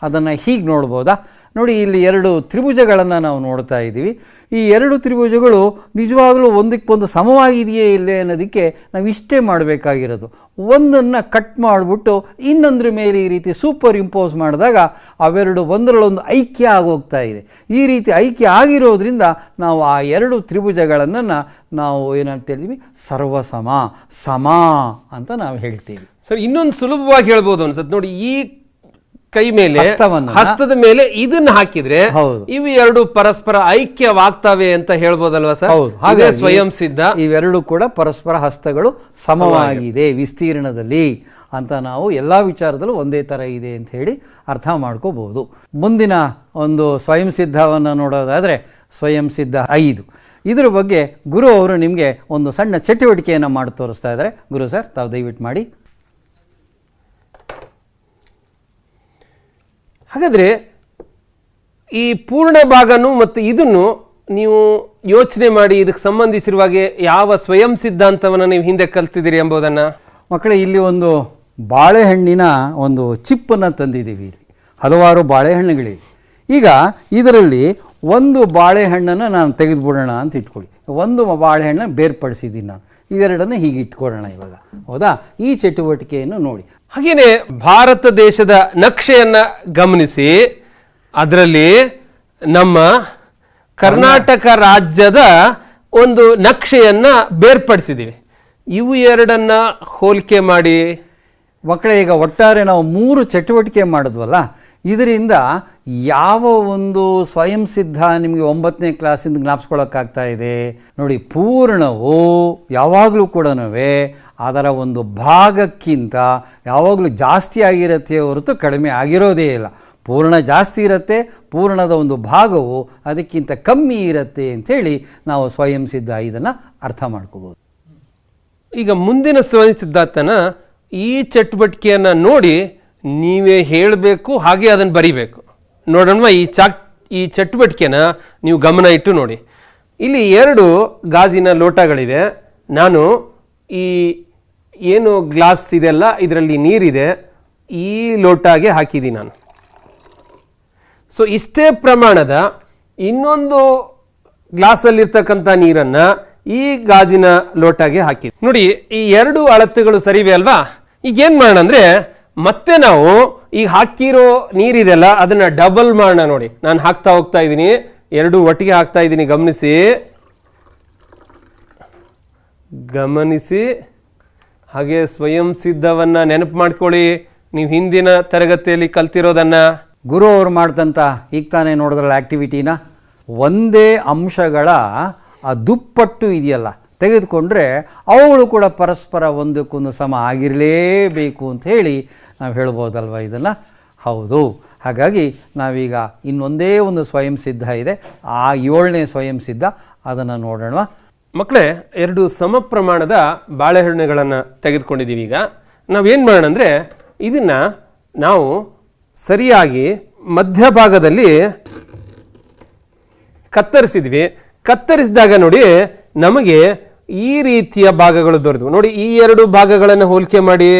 ಅದನ್ನು ಹೀಗೆ ನೋಡ್ಬೋದಾ? ನೋಡಿ, ಇಲ್ಲಿ 2 ತ್ರಿಭುಜಗಳನ್ನು ನಾವು ನೋಡ್ತಾ ಇದ್ದೀವಿ. ಈ 2 ತ್ರಿಭುಜಗಳು ನಿಜವಾಗಲೂ ಒಂದಕ್ಕೊಂದು ಸಮವಾಗಿದೆಯೇ ಇಲ್ಲೇ ಅನ್ನೋದಕ್ಕೆ ನಾವು ಇಷ್ಟೇ ಮಾಡಬೇಕಾಗಿರೋದು. ಒಂದನ್ನು ಕಟ್ ಮಾಡಿಬಿಟ್ಟು ಇನ್ನೊಂದ್ರ ಮೇಲೆ ಈ ರೀತಿ ಸೂಪರ್ ಇಂಪೋಸ್ ಮಾಡಿದಾಗ ಅವೆರಡು ಒಂದರಲ್ಲೊಂದು ಐಕ್ಯ ಆಗೋಗ್ತಾ ಇದೆ. ಈ ರೀತಿ ಐಕ್ಯ ಆಗಿರೋದ್ರಿಂದ ನಾವು ಆ 2 ತ್ರಿಭುಜಗಳನ್ನು ನಾವು ಏನಂತ ಹೇಳ್ತೀವಿ, ಸರ್ವಸಮ, ಸಮ ಅಂತ ನಾವು ಹೇಳ್ತೀವಿ. ಸರ್, ಇನ್ನೊಂದು ಸುಲಭವಾಗಿ ಹೇಳ್ಬೋದು ಅನ್ಸುತ್ತೆ ನೋಡಿ. ಈ ಕೈ ಮೇಲೆ ಹಸ್ತದ ಮೇಲೆ ಇದನ್ನ ಹಾಕಿದ್ರೆ ಇವು 2 ಪರಸ್ಪರ ಐಕ್ಯವಾಗ್ತವೆ ಅಂತ ಹೇಳ್ಬೋದಲ್ವಾ ಸರ್? ಹಾಗೆ ಸ್ವಯಂ ಸಿದ್ಧ ಇವೆರಡು ಕೂಡ ಪರಸ್ಪರ ಹಸ್ತಗಳು ಸಮವಾಗಿದೆ ವಿಸ್ತೀರ್ಣದಲ್ಲಿ ಅಂತ ನಾವು ಎಲ್ಲ ವಿಚಾರದಲ್ಲೂ ಒಂದೇ ಥರ ಇದೆ ಅಂತ ಹೇಳಿ ಅರ್ಥ ಮಾಡ್ಕೋಬಹುದು. ಮುಂದಿನ ಒಂದು ಸ್ವಯಂ ಸಿದ್ಧವನ್ನು ನೋಡೋದಾದರೆ ಸ್ವಯಂ ಸಿದ್ಧ 5. ಇದರ ಬಗ್ಗೆ ಗುರು ಅವರು ನಿಮಗೆ ಒಂದು ಸಣ್ಣ ಚಟುವಟಿಕೆಯನ್ನು ಮಾಡಿ ತೋರಿಸ್ತಾ ಇದ್ದಾರೆ. ಗುರು ಸರ್, ತಾವು ದಯವಿಟ್ಟು ಮಾಡಿ. ಹಾಗಾದರೆ ಈ ಪೂರ್ಣ ಭಾಗನೂ ಮತ್ತು ಇದನ್ನು ನೀವು ಯೋಚನೆ ಮಾಡಿ ಇದಕ್ಕೆ ಸಂಬಂಧಿಸಿರುವಾಗೆ ಯಾವ ಸ್ವಯಂ ಸಿದ್ಧಾಂತವನ್ನು ನೀವು ಹಿಂದೆ ಕಲ್ತಿದ್ದೀರಿ ಎಂಬುದನ್ನು. ಮಕ್ಕಳೇ, ಇಲ್ಲಿ ಒಂದು ಬಾಳೆಹಣ್ಣಿನ ಒಂದು ಚಿಪ್ಪನ್ನು ತಂದಿದ್ದೀವಿ. ಇಲ್ಲಿ ಹಲವಾರು ಬಾಳೆಹಣ್ಣುಗಳಿವೆ. ಈಗ ಇದರಲ್ಲಿ ಒಂದು ಬಾಳೆಹಣ್ಣನ್ನು ನಾನು ತೆಗೆದುಬಿಡೋಣ ಅಂತ ಇಟ್ಕೊಳ್ಳಿ. ಒಂದು ಬಾಳೆಹಣ್ಣು ಬೇರ್ಪಡಿಸಿದ್ದೀನಿ ನಾನು. ಇದೆರಡನ್ನು ಹೀಗೆ ಇಟ್ಕೊಳ್ಳೋಣ ಇವಾಗ. ಹೌದಾ? ಈ ಚಟುವಟಿಕೆಯನ್ನು ನೋಡಿ. ಹಾಗೇನೆ ಭಾರತ ದೇಶದ ನಕ್ಷೆಯನ್ನು ಗಮನಿಸಿ. ಅದರಲ್ಲಿ ನಮ್ಮ ಕರ್ನಾಟಕ ರಾಜ್ಯದ ಒಂದು ನಕ್ಷೆಯನ್ನು ಬೇರ್ಪಡಿಸಿದ್ದೀವಿ. ಇವು 2 ಹೋಲಿಕೆ ಮಾಡಿ. ಮಕ್ಕಳೇ, ಈಗ ಒಟ್ಟಾರೆ ನಾವು 3 ಚಟುವಟಿಕೆ ಮಾಡಿದ್ವಲ್ಲ, ಇದರಿಂದ ಯಾವ ಒಂದು ಸ್ವಯಂ ಸಿದ್ಧ ನಿಮಗೆ 9ನೇ ಕ್ಲಾಸಿಂದ ಜ್ಞಾಪಿಸ್ಕೊಳ್ಳೋಕ್ಕಾಗ್ತಾ ಇದೆ ನೋಡಿ. ಪೂರ್ಣವು ಯಾವಾಗಲೂ ಕೂಡ ಅದರ ಒಂದು ಭಾಗಕ್ಕಿಂತ ಯಾವಾಗಲೂ ಜಾಸ್ತಿ ಆಗಿರುತ್ತೆ ಹೊರತು ಕಡಿಮೆ ಆಗಿರೋದೇ ಇಲ್ಲ. ಪೂರ್ಣ ಜಾಸ್ತಿ ಇರುತ್ತೆ, ಪೂರ್ಣದ ಒಂದು ಭಾಗವು ಅದಕ್ಕಿಂತ ಕಮ್ಮಿ ಇರುತ್ತೆ ಅಂಥೇಳಿ ನಾವು ಸ್ವಯಂ ಸಿದ್ಧ ಇದನ್ನು ಅರ್ಥ ಮಾಡ್ಕೋಬೋದು. ಈಗ ಮುಂದಿನ ಸ್ವಯಂ ಸಿದ್ಧಾಂತನ ಈ ಚಟುವಟಿಕೆಯನ್ನು ನೋಡಿ ನೀವೇ ಹೇಳಬೇಕು, ಹಾಗೆ ಅದನ್ನು ಬರಿಬೇಕು. ನೋಡೋಣ, ಈ ಚಟುವಟಿಕೆನ ನೀವು ಗಮನ ಇಟ್ಟು ನೋಡಿ. ಇಲ್ಲಿ 2 ಗಾಜಿನ ಲೋಟಗಳಿವೆ. ನಾನು ಈ ಏನು ಗ್ಲಾಸ್ ಇದೆಲ್ಲ ಇದರಲ್ಲಿ ನೀರಿದೆ, ಈ ಲೋಟಗೆ ಹಾಕಿದ್ದೀನಿ ನಾನು. ಸೊ ಇಷ್ಟೇ ಪ್ರಮಾಣದ ಇನ್ನೊಂದು ಗ್ಲಾಸಲ್ಲಿರ್ತಕ್ಕಂಥ ನೀರನ್ನು ಈ ಗಾಜಿನ ಲೋಟಗೆ ಹಾಕಿದ್ದೀನಿ ನೋಡಿ. ಈ 2 ಅಳತೆಗಳು ಸರಿವೆ ಅಲ್ವಾ? ಈಗೇನು ಮಾಡೋಣ ಅಂದರೆ, ಮತ್ತೆ ನಾವು ಈಗ ಹಾಕಿರೋ ನೀರಿದೆಲ್ಲ ಅದನ್ನು ಡಬಲ್ ಮಾಡೋಣ. ನೋಡಿ, ನಾನು ಹಾಕ್ತಾ ಹೋಗ್ತಾ ಇದ್ದೀನಿ, 2 ಒಟ್ಟಿಗೆ ಹಾಕ್ತಾ ಇದ್ದೀನಿ. ಗಮನಿಸಿ. ಹಾಗೆ ಸ್ವಯಂ ಸಿದ್ಧವನ್ನು ನೆನಪು ಮಾಡ್ಕೊಳ್ಳಿ, ನೀವು ಹಿಂದಿನ ತರಗತಿಯಲ್ಲಿ ಕಲ್ತಿರೋದನ್ನು. ಗುರು ಅವರು ಮಾಡ್ದಂಥ ಈಗ ತಾನೇ ನೋಡಿದ್ರಲ್ಲ ಆ್ಯಕ್ಟಿವಿಟಿನ, ಒಂದೇ ಅಂಶಗಳ ಆ ದುಪ್ಪಟ್ಟು ಇದೆಯಲ್ಲ ತೆಗೆದುಕೊಂಡ್ರೆ ಅವುಗಳು ಕೂಡ ಪರಸ್ಪರ ಒಂದಕ್ಕೊಂದು ಸಮ ಆಗಿರಲೇಬೇಕು ಅಂತ ಹೇಳಿ ನಾವು ಹೇಳ್ಬೋದಲ್ವ ಇದನ್ನು? ಹೌದು. ಹಾಗಾಗಿ ನಾವೀಗ ಇನ್ನೊಂದೇ ಒಂದು ಸ್ವಯಂ ಸಿದ್ಧ ಇದೆ, ಆ 7ನೇ ಸ್ವಯಂ ಸಿದ್ಧ, ಅದನ್ನು ನೋಡೋಣ. ಮಕ್ಕಳೇ, 2 ಸಮ ಪ್ರಮಾಣದ ಬಾಳೆಹಣ್ಣುಗಳನ್ನು ತೆಗೆದುಕೊಂಡಿದ್ದೀವಿ. ಈಗ ನಾವೇನು ಮಾಡೋಣ ಅಂದರೆ, ಇದನ್ನು ನಾವು ಸರಿಯಾಗಿ ಮಧ್ಯಭಾಗದಲ್ಲಿ ಕತ್ತರಿಸಿದ್ವಿ. ಕತ್ತರಿಸಿದಾಗ ನೋಡಿ ನಮಗೆ ಈ ರೀತಿಯ ಭಾಗಗಳು ದೊರೆತವು. ನೋಡಿ, ಈ 2 ಭಾಗಗಳನ್ನು ಹೋಲಿಕೆ ಮಾಡಿ.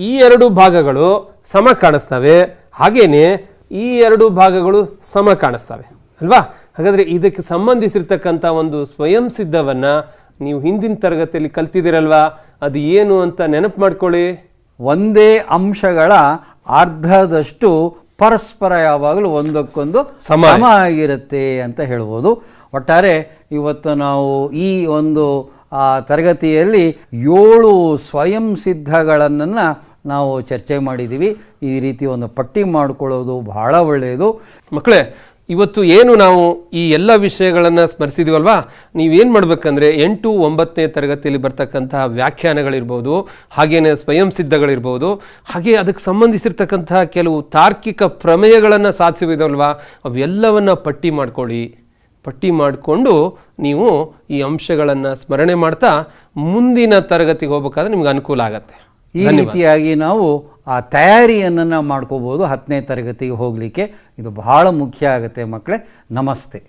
ಈ 2 ಭಾಗಗಳು ಸಮ ಕಾಣಿಸ್ತವೆ, ಹಾಗೇನೆ ಈ 2 ಭಾಗಗಳು ಸಮ ಕಾಣಿಸ್ತವೆ ಅಲ್ವಾ? ಹಾಗಾದರೆ ಇದಕ್ಕೆ ಸಂಬಂಧಿಸಿರ್ತಕ್ಕಂಥ ಒಂದು ಸ್ವಯಂ ಸಿದ್ಧವನ್ನು ನೀವು ಹಿಂದಿನ ತರಗತಿಯಲ್ಲಿ ಕಲ್ತಿದ್ದೀರಲ್ವಾ? ಅದು ಏನು ಅಂತ ನೆನಪು ಮಾಡ್ಕೊಳ್ಳಿ. ಒಂದೇ ಅಂಶಗಳ ಅರ್ಧದಷ್ಟು ಪರಸ್ಪರ ಯಾವಾಗಲೂ ಒಂದಕ್ಕೊಂದು ಸಮ ಆಗಿರುತ್ತೆ ಅಂತ ಹೇಳ್ಬೋದು. ಒಟ್ಟಾರೆ ಇವತ್ತು ನಾವು ಈ ಒಂದು ತರಗತಿಯಲ್ಲಿ 7 ಸ್ವಯಂ ಸಿದ್ಧಗಳನ್ನು ನಾವು ಚರ್ಚೆ ಮಾಡಿದ್ದೀವಿ. ಈ ರೀತಿ ಒಂದು ಪಟ್ಟಿ ಮಾಡಿಕೊಳ್ಳೋದು ಬಹಳ ಒಳ್ಳೆಯದು. ಮಕ್ಕಳೇ, ಇವತ್ತು ಏನು ನಾವು ಈ ಎಲ್ಲ ವಿಷಯಗಳನ್ನು ಸ್ಮರಿಸಿದೀವಲ್ವಾ, ನೀವೇನು ಮಾಡಬೇಕಂದ್ರೆ 8, 9ನೇ ತರಗತಿಯಲ್ಲಿ ಬರ್ತಕ್ಕಂತಹ ವ್ಯಾಖ್ಯಾನಗಳಿರ್ಬೋದು, ಹಾಗೇನೆ ಸ್ವಯಂ ಸಿದ್ಧಗಳಿರ್ಬೋದು, ಹಾಗೆ ಅದಕ್ಕೆ ಸಂಬಂಧಿಸಿರ್ತಕ್ಕಂತಹ ಕೆಲವು ತಾರ್ಕಿಕ ಪ್ರಮೇಯಗಳನ್ನು ಸಾಧಿಸಿದಲ್ವಾ, ಅವೆಲ್ಲವನ್ನು ಪಟ್ಟಿ ಮಾಡ್ಕೊಳ್ಳಿ. ಪಟ್ಟಿ ಮಾಡಿಕೊಂಡು ನೀವು ಈ ಅಂಶಗಳನ್ನು ಸ್ಮರಣೆ ಮಾಡ್ತಾ ಮುಂದಿನ ತರಗತಿಗೆ ಹೋಗ್ಬೇಕಾದ್ರೆ ನಿಮ್ಗೆ ಅನುಕೂಲ ಆಗತ್ತೆ. ಈ ರೀತಿಯಾಗಿ ನಾವು ಆ ತಯಾರಿಯನ್ನು ಮಾಡ್ಕೋಬೋದು 10ನೇ ತರಗತಿಗೆ ಹೋಗಲಿಕ್ಕೆ. ಇದು ಬಹಳ ಮುಖ್ಯ ಆಗುತ್ತೆ ಮಕ್ಕಳೇ. ನಮಸ್ತೆ.